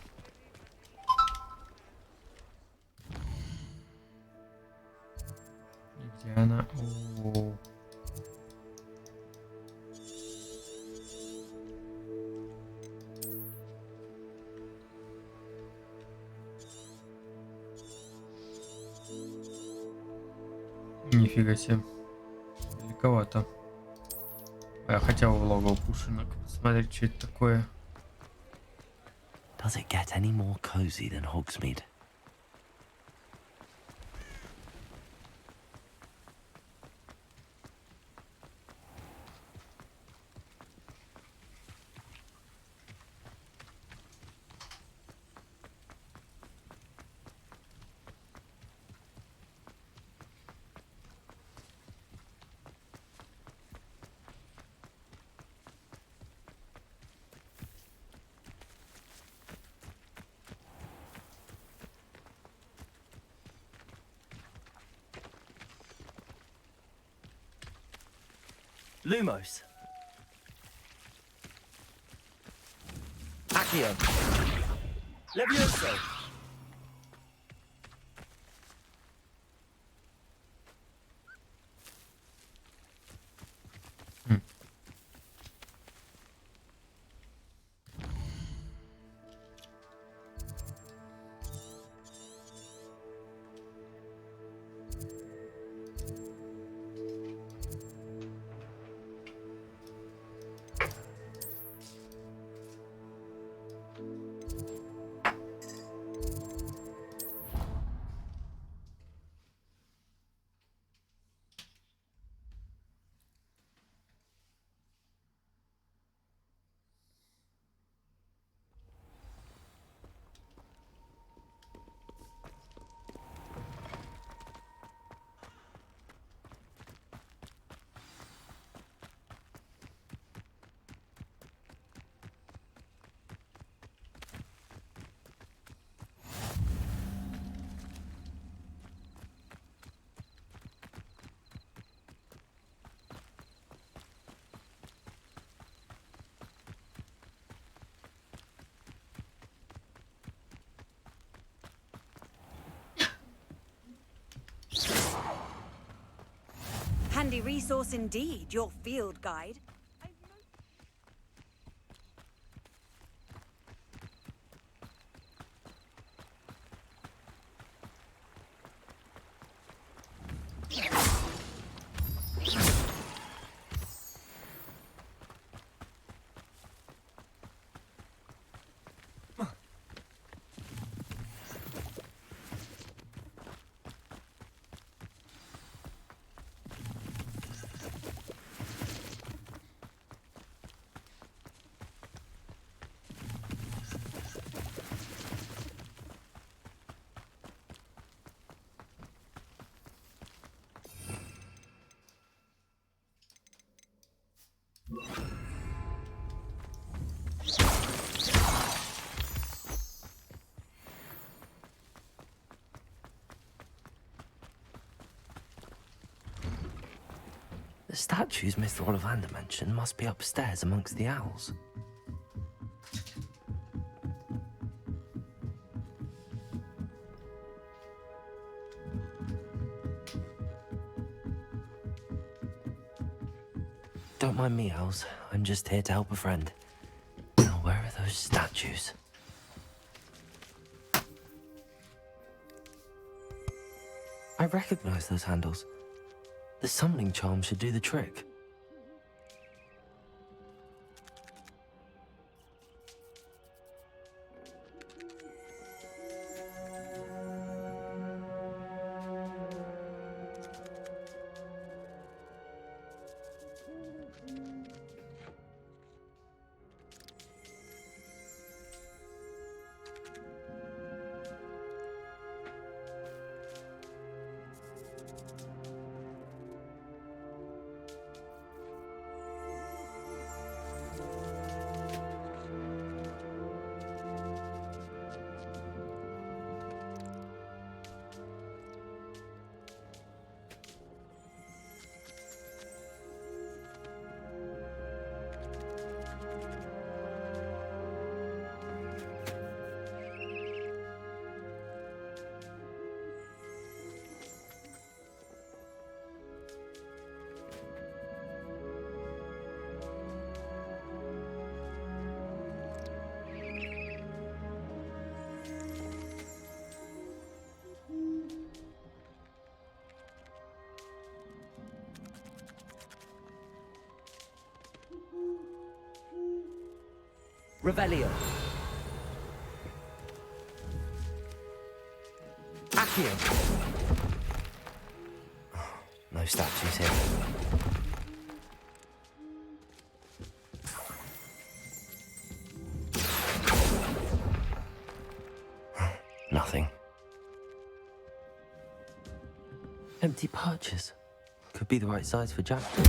Где она? О-о-о. Нифига себе. Великовато. Я хотел в логово пушинок посмотреть, что это такое.
Does it get any more cozy than Hogsmeade? Lumos. Accio. Levioso.
Handy resource indeed, your field guide.
The statues Mr. Ollivander mentioned must be upstairs amongst the owls. Don't mind me, owls. I'm just here to help a friend. Now, where are those statues? I recognize those handles. The summoning charm should do the trick. Revelio. Accio. No statues here. Nothing. Empty perches. Could be the right size for jackals.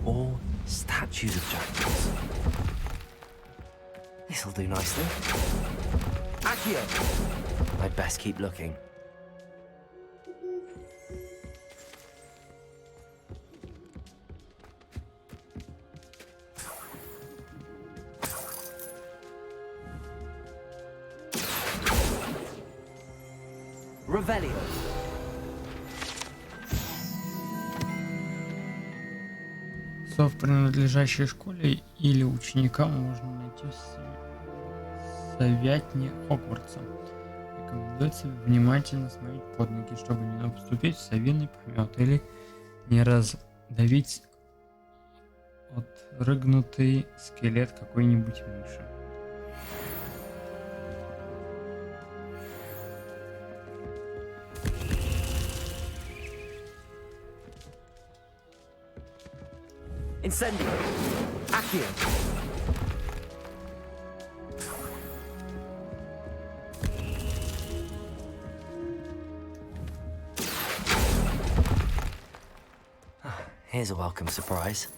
Or statues of jackals. This'll do nicely. Accio! I'd best keep looking. Revelio.
Сов, принадлежащий школе или ученикам, можно найти в совятне Хогвартса. Рекомендуется внимательно смотреть под ноги, чтобы не наступить в совиный помет или не раздавить отрыгнутый скелет какой-нибудь мыши.
Incendio. Accio. Here's a welcome surprise.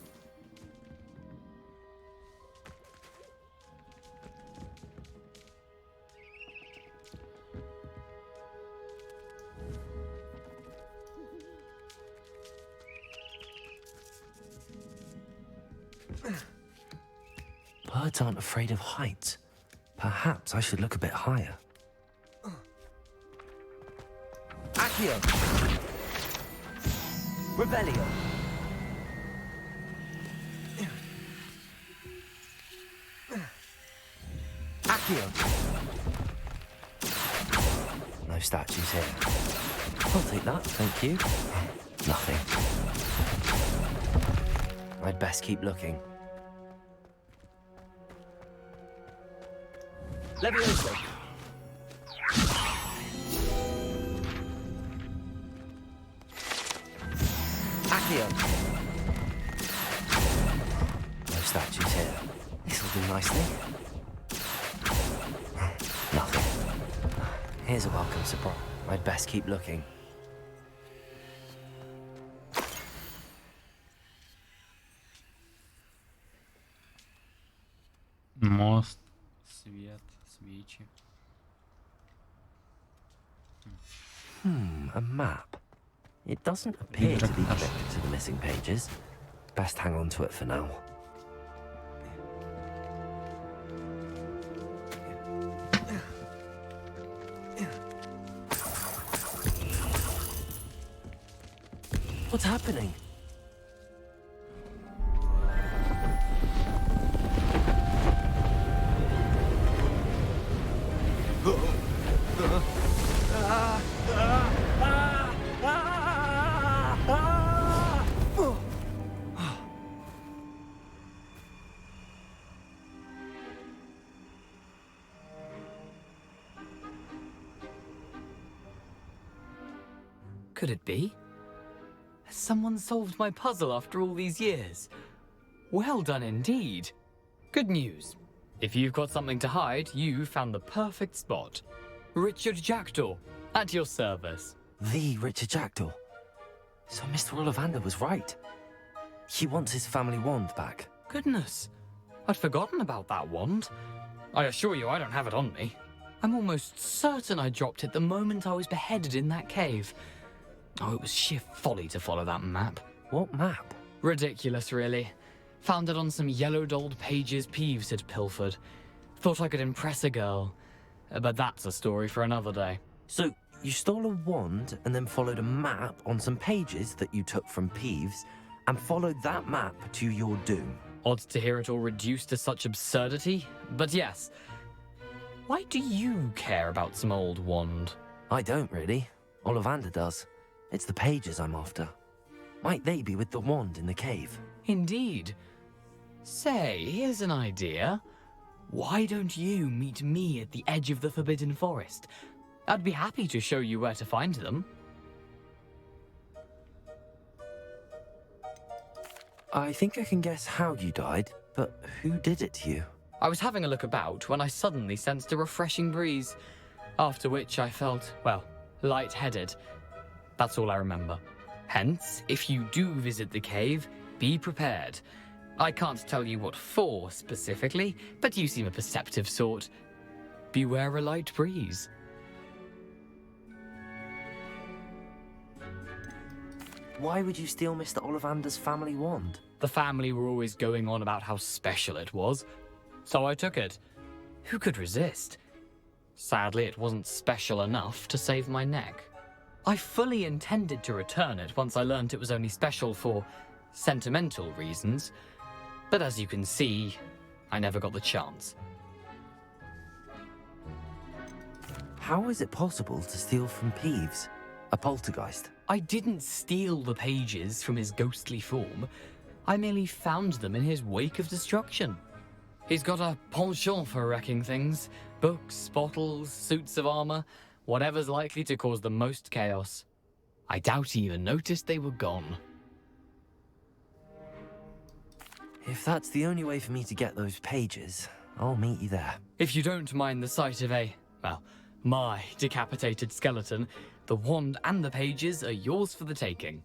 Birds aren't afraid of heights. Perhaps I should look a bit higher. Accio! Revelio! Accio! No statues here. I'll take that, thank you. Nothing. I'd best keep looking. Levioso. Accio. No statues here. This'll do nicely. Nothing. Here's a welcome surprise. I'd best keep looking.
Мост, свет, свечи.
A map. It doesn't appear to be connected to the missing pages. Best hang on to it for now. What's happening?
Could it be? Has someone solved my puzzle after all these years? Well done indeed. Good news. If you've got something to hide, you found the perfect spot. Richard Jackdaw, at your service.
The Richard Jackdaw. So Mr. Ollivander was right. He wants his family wand back.
Goodness, I'd forgotten about that wand. I assure you I don't have it on me. I'm almost certain I dropped it the moment I was beheaded in that cave. Oh, it was sheer folly to follow that map.
What map?
Ridiculous, really. Found it on some yellowed old pages Peeves had pilfered. Thought I could impress a girl. But that's a story for another day.
So, you stole a wand and then followed a map on some pages that you took from Peeves and followed that map to your doom.
Odd to hear it all reduced to such absurdity, but yes. Why do you care about some old wand?
I don't really. Ollivander does. It's the pages I'm after. Might they be with the wand in the cave?
Indeed. Say, here's an idea. Why don't you meet me at the edge of the Forbidden Forest? I'd be happy to show you where to find them.
I think I can guess how you died, but who did it to you?
I was having a look about when I suddenly sensed a refreshing breeze, after which I felt, well, lightheaded. That's all I remember. Hence, if you do visit the cave, be prepared. I can't tell you what for specifically, but you seem a perceptive sort. Beware a light breeze.
Why would you steal Mr. Ollivander's family wand?
The family were always going on about how special it was, so I took it. Who could resist? Sadly, it wasn't special enough to save my neck. I fully intended to return it once I learned it was only special for sentimental reasons, but as you can see, I never got the chance.
How is it possible to steal from Peeves, a poltergeist?
I didn't steal the pages from his ghostly form. I merely found them in his wake of destruction. He's got a penchant for wrecking things. Books, bottles, suits of armor, whatever's likely to cause the most chaos. I doubt he even noticed they were gone.
If that's the only way for me to get those pages, I'll meet you there.
If you don't mind the sight of my decapitated skeleton, the wand and the pages are yours for the taking.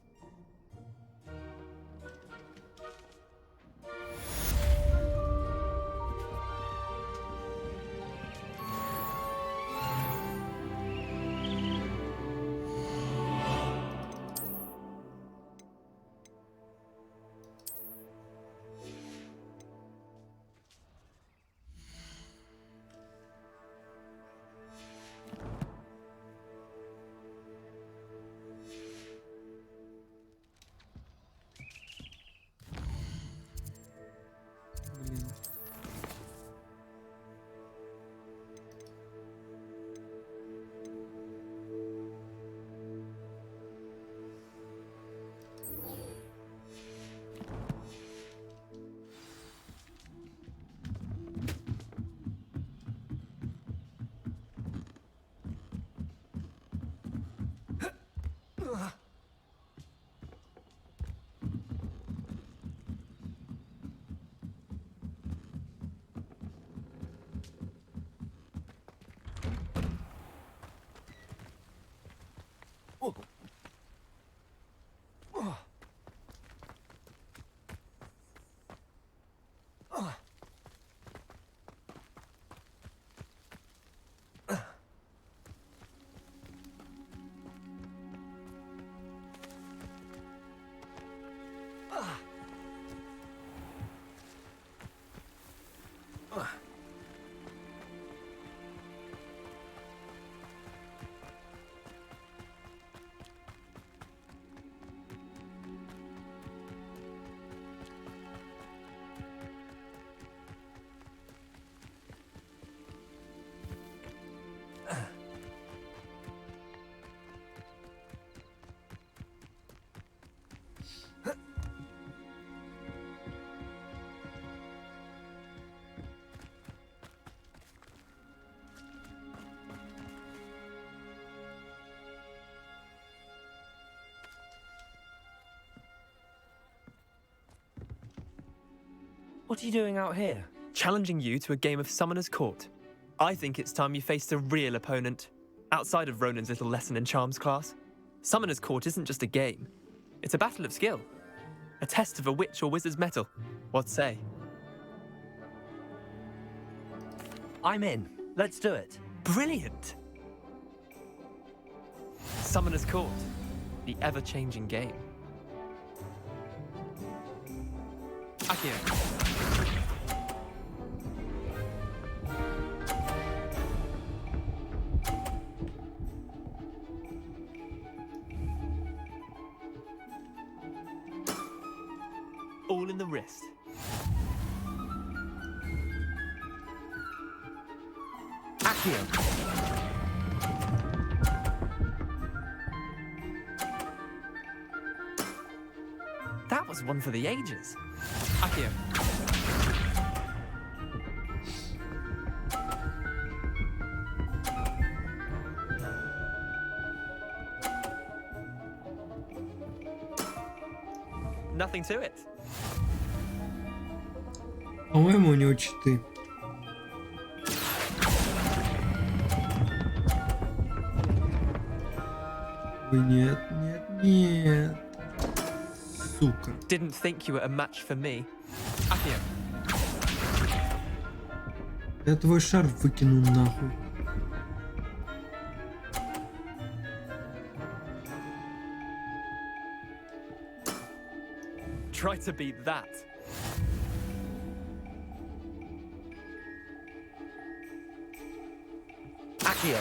What are you doing out here? Challenging you to a game of Summoner's Court. I think it's time you faced a real opponent, outside of Ronan's little lesson in charms class. Summoner's Court isn't just a game. It's a battle of skill. A test of a witch or wizard's mettle. What say?
I'm in. Let's do it.
Brilliant! Summoner's Court. The ever-changing game. Akira. All in the wrist.
Accio.
That was one for the ages. Accio. Nothing to it.
По-моему, у него читы. Ой, нет, нет, нет. Сука.
Didn't think you were a match for me. Akio.
Я твой шар выкину нахуй.
Try to beat that.
Accio.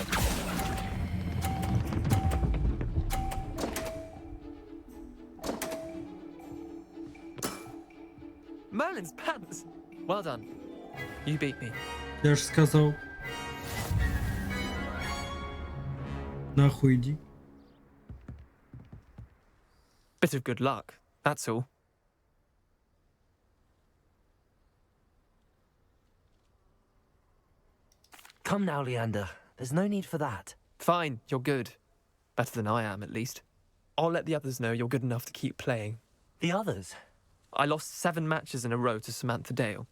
Merlin's pants! Well done. You beat me.
Я же сказал. Нахуй иди.
Bit of good luck, that's all.
Come now, Leander. There's no need for that.
Fine, you're good. Better than I am, at least. I'll let the others know you're good enough to keep playing.
The others?
I lost 7 matches in a row to Samantha Dale.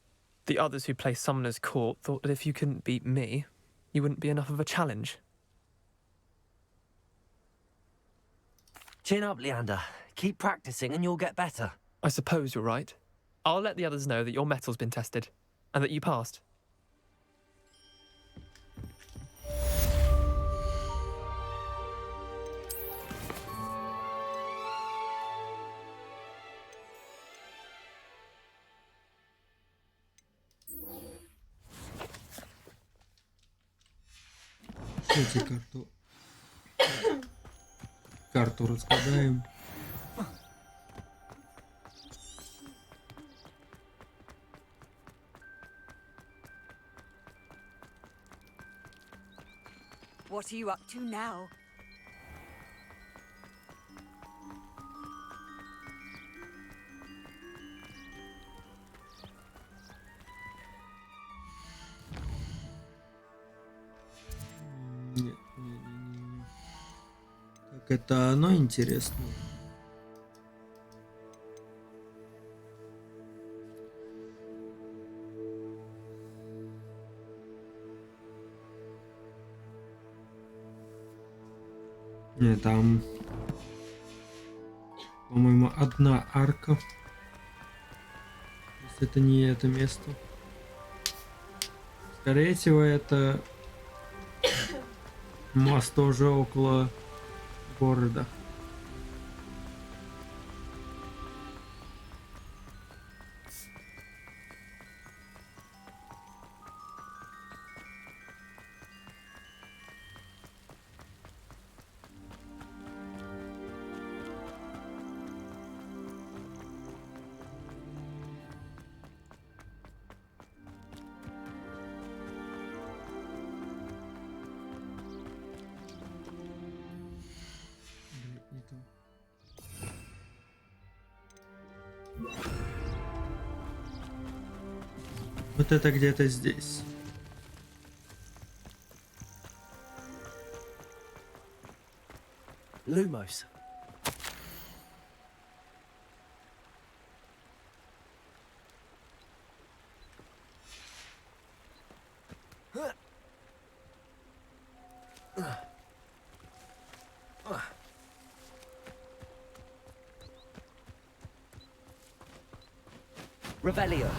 The others who play Summoner's Court thought that if you couldn't beat me, you wouldn't be enough of a challenge.
Chin up, Leander. Keep practicing and you'll get better.
I suppose you're right. I'll let the others know that your metal's been tested, and that you passed.
Эти карту раскладаем.
What are you up to now?
Нет. Так, это оно интересно. Нет, там, по-моему, одна арка. Если это не это место. Скорее всего, это мост тоже около города. Вот это где-то здесь.
Lumos. Revelio.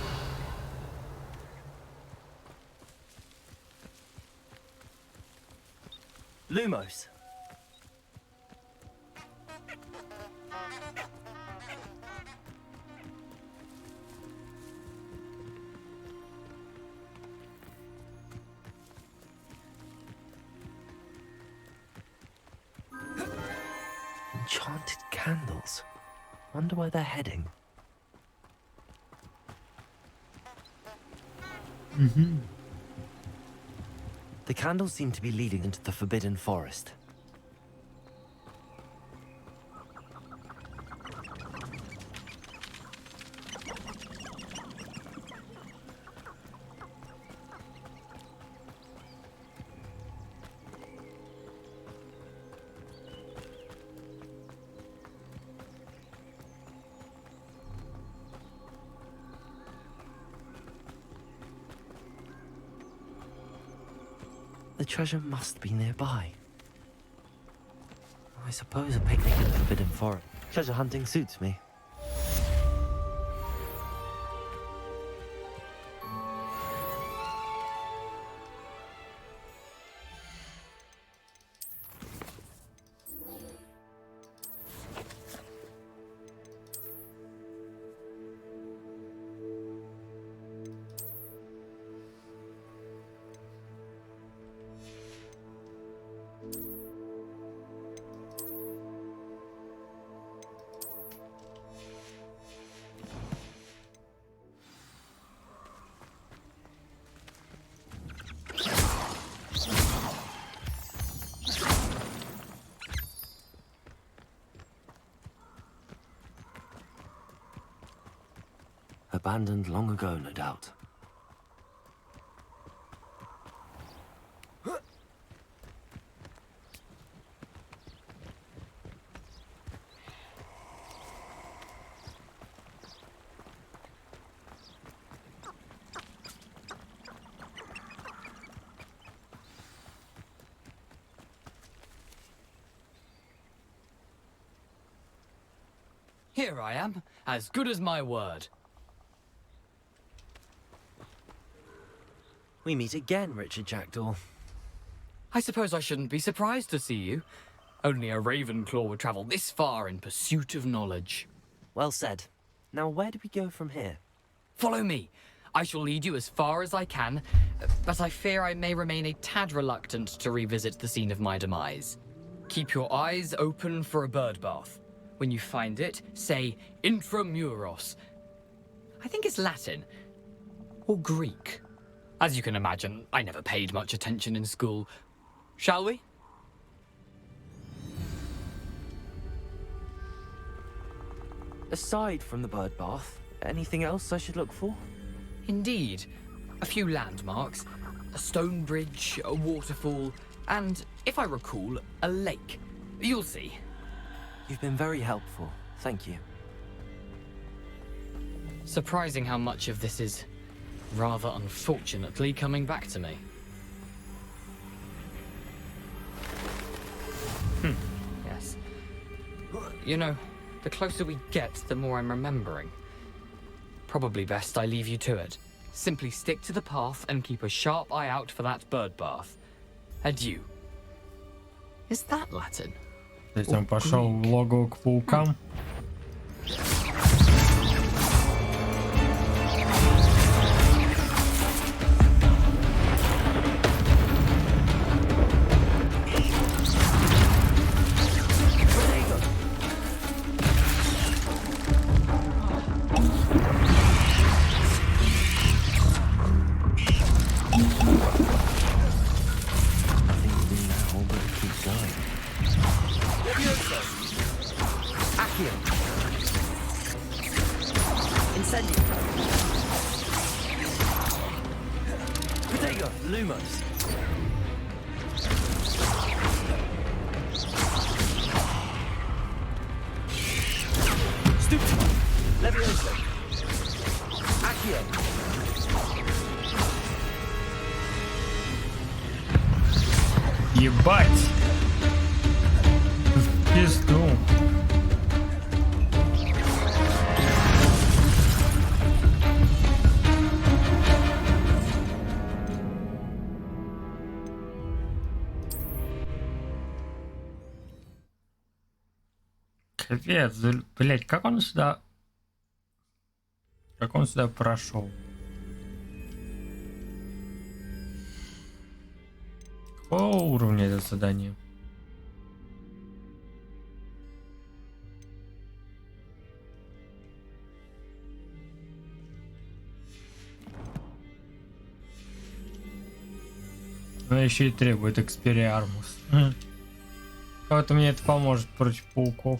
Lumos. Enchanted candles. Wonder where they're heading.
Mm-hmm.
The candles seem to be leading into the Forbidden Forest. The treasure must be nearby. I suppose a picnic in the Forbidden Forest. Treasure hunting suits me. Abandoned long ago, no doubt.
Here I am, as good as my word.
We meet again, Richard Jackdaw.
I suppose I shouldn't be surprised to see you. Only a Ravenclaw would travel this far in pursuit of knowledge.
Well said. Now where do we go from here?
Follow me. I shall lead you as far as I can, but I fear I may remain a tad reluctant to revisit the scene of my demise. Keep your eyes open for a bird bath. When you find it, say intramuros. I think it's Latin. Or Greek. As you can imagine, I never paid much attention in school. Shall we?
Aside from the bird bath, anything else I should look for?
Indeed. A few landmarks. A stone bridge, a waterfall, and, if I recall, a lake. You'll see.
You've been very helpful. Thank you.
Surprising how much of this is, rather unfortunately, coming back to me. Yes. You know, the closer we get, the more I'm remembering. Probably best I leave you to it. Simply stick to the path and keep a sharp eye out for that bird bath. Adieu. Is that Latin?
То есть он пошел в логово к паукам. Ебать! В пизду. Капец, блять, как он сюда прошел? Какого уровня это задание? Но еще и требует экспериармус. Вот мне это поможет против пауков.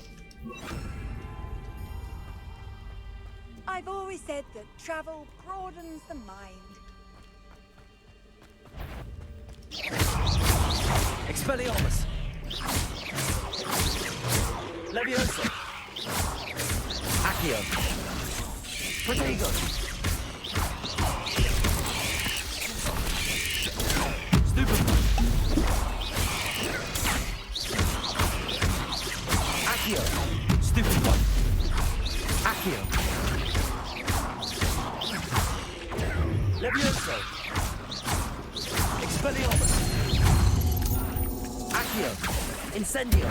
I've always said that travel broadens the mind.
Expelliarmus! Leviosa! Accio! Protego! Stupefy! Accio! Stupefy! Accio! Leviosa! Expelliarmus! Accio! Incendio!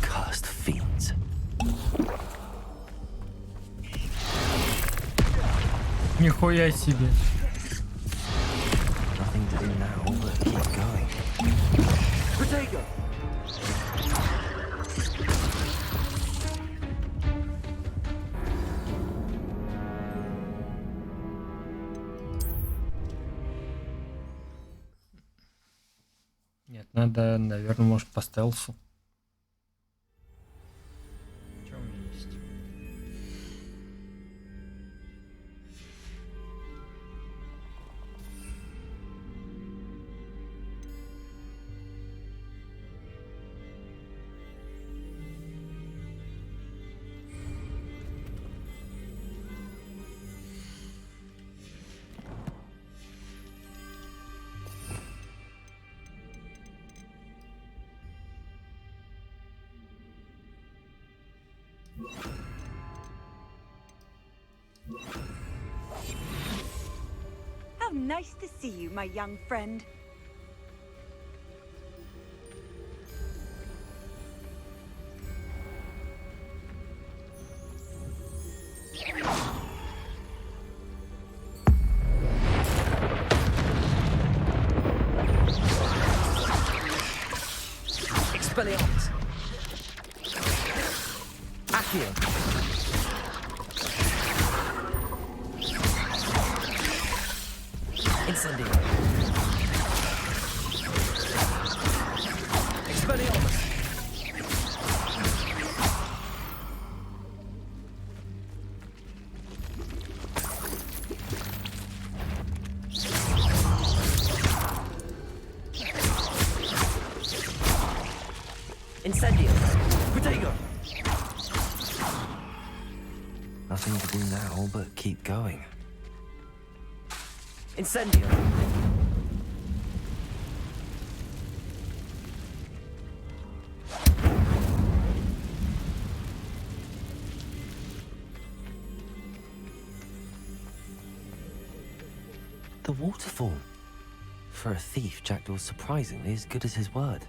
Cursed fiends.
Нихуя себе.
Nothing to do now but keep going. Protego!
Нет, надо, наверное, может по стелсу. Что у меня есть?
Nice to see you, my young friend.
Expelliarmus! Accio! Incendio! Expelliarmus! Incendio! Protego! Nothing to do now but keep going. Incendio! The waterfall. For a thief, Jackdaw's surprisingly as good as his word.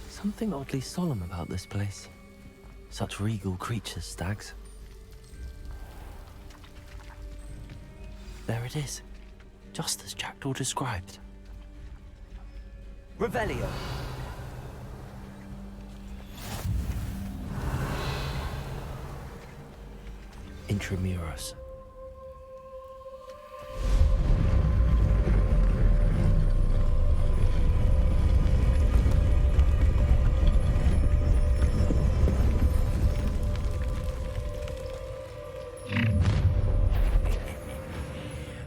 Something oddly solemn about this place. Such regal creatures, stags. There it is, just as Jackdaw described. Revelio! Intramuros.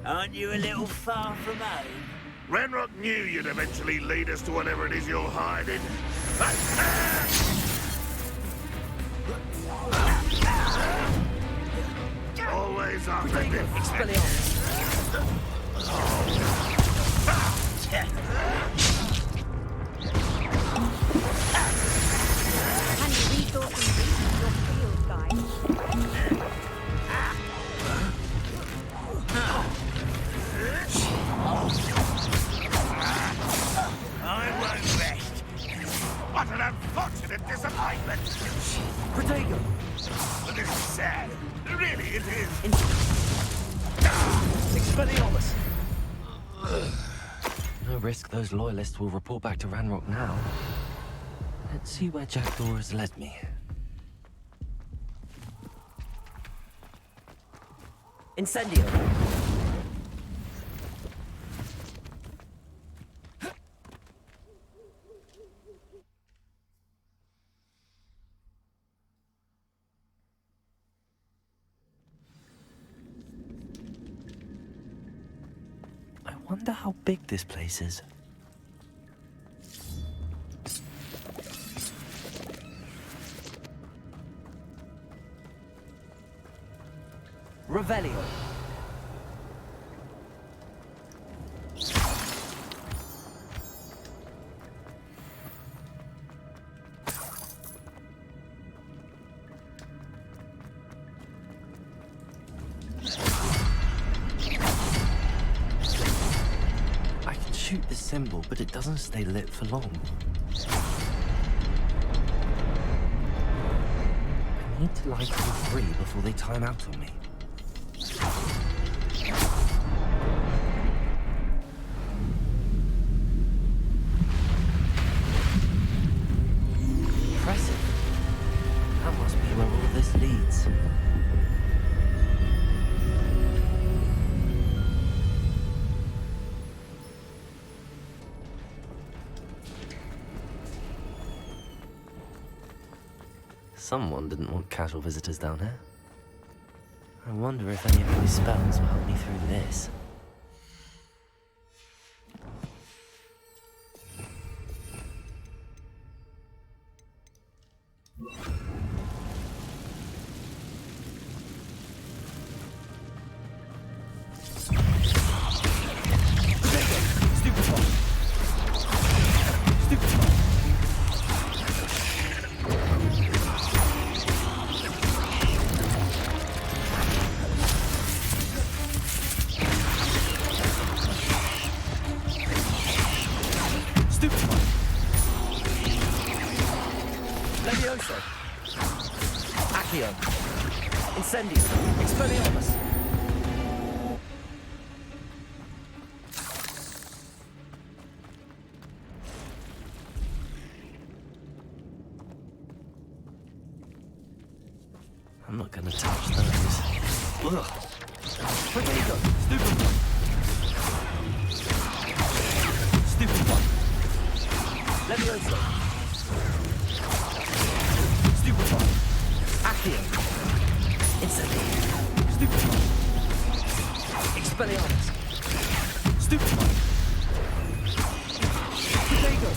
Aren't you a little far from home?
Ranrock knew you'd eventually lead us to whatever it is you're hiding. Always after it.
Expelliarmus!
Can you resource and reach your field guide?
I won't rest. What an unfortunate disappointment.
Protego!
But this is sad. Really, it is.
Expelliarmus! No risk those loyalists will report back to Ranrock now. Let's see where Jackdaw has led me. Incendio! I wonder how big this place is. Revelio. I can shoot this symbol, but it doesn't stay lit for long. I need to light all three before they time out on me. Impressive. That must be where all this leads. Someone didn't want casual visitors down here. I wonder if any of my spells will help me through this. Levioso. Accio. Incendio. Expelliarmus. I'm not gonna touch those. Ugh. Potato. Stupid one. Stupid one. Levioso. Stupid one. Accio. Incendio. Stupid one. Expelliarmus. Stupid one. Potato.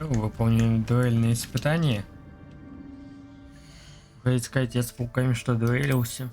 Выполнили дуэльные испытания. Говорит, сказать, я с пауками что дуэлился.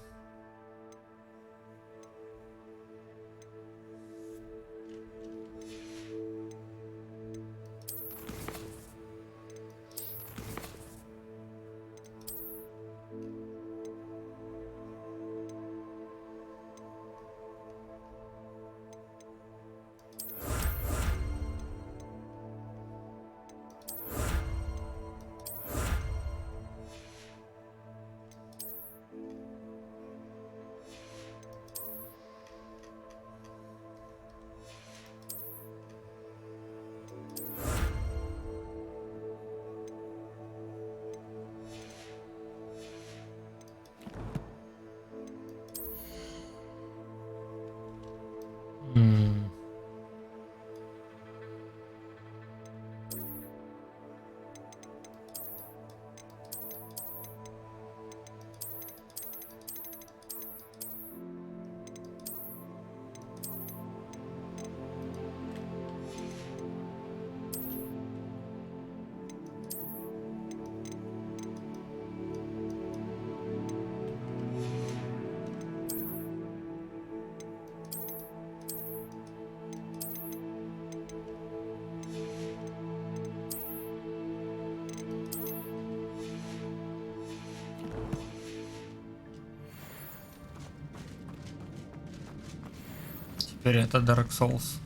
Теперь это Dark Souls.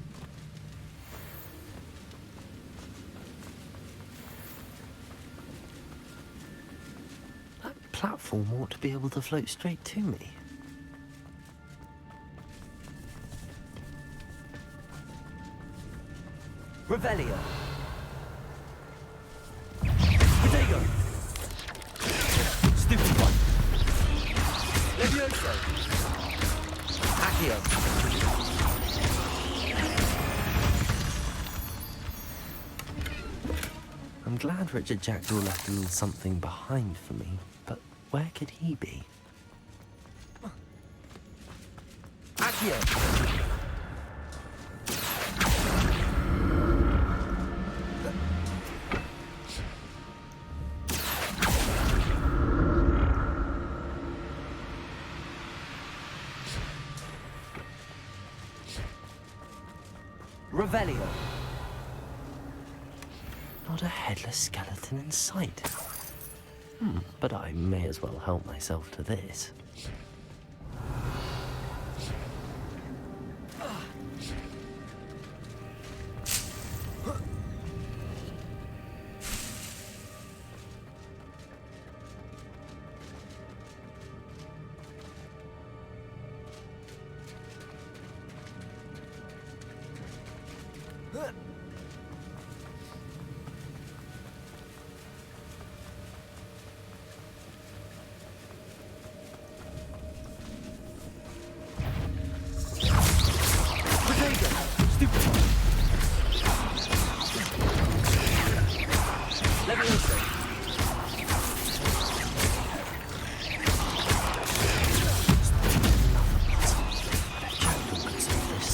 That platform ought to be able to float straight to me. Revelio. Potato. Stupid one. Levioso. Accio. I'm glad Richard Jackdaw left a little something behind for me, but where could he be? Accio! Revelio. Not a headless skeleton in sight. But I may as well help myself to this.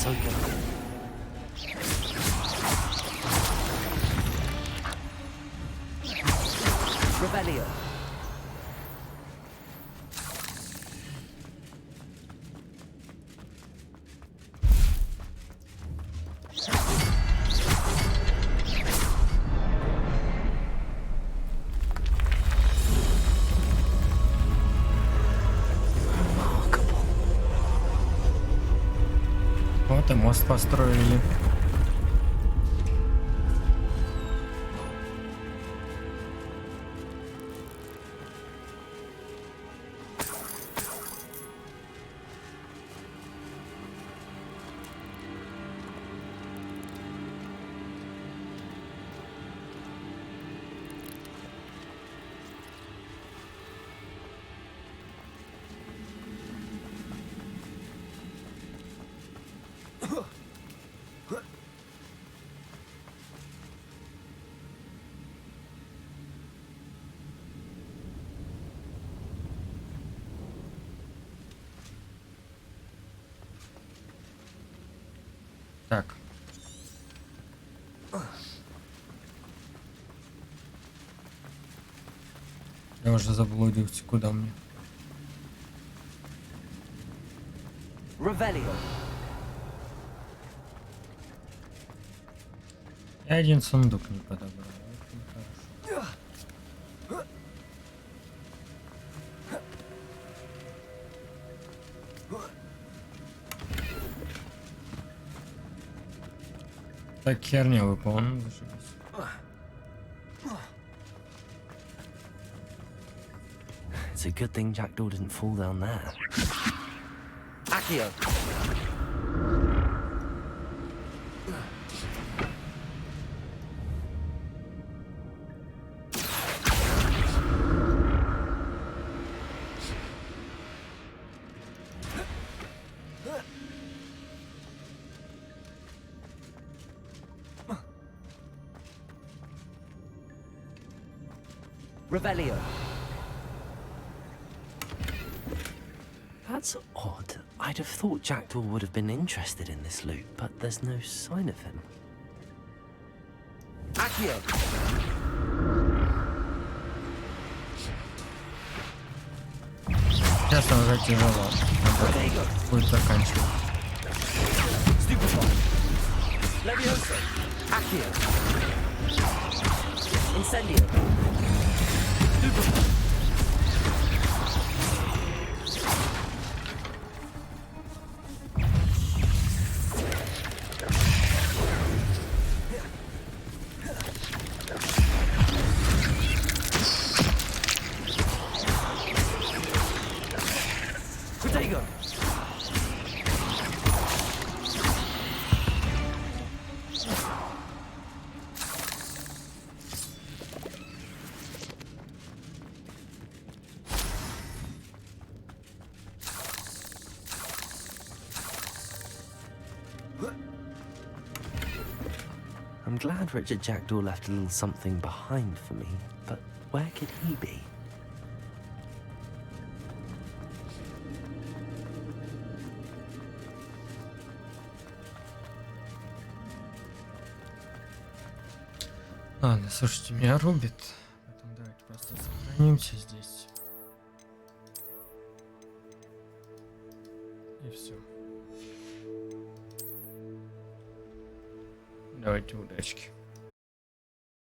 so good. Revelio.
Вот и мост построили. Так. Я уже заблудился, куда мне.
Revelio.
Я один сундук не подобрал. Это нехорошо. Так херня выполнена, зашибись.
It's a good thing Jackdaw didn't fall down there. Accio. Revelio. That's odd. I'd have thought Jackdaw would have been interested in this loot, but there's no sign of him. Accio.
Сейчас уже тяжело. Надо будет заканчивать.
Stupefy. Levioso. Accio. Incendio. Stupefy. Protego. I'm glad Richard Jackdaw left a little something behind for me, but where could he be?
Ладно, слушайте, меня рубит. Поэтому давайте просто сохранимся здесь. И все. Давайте удачки.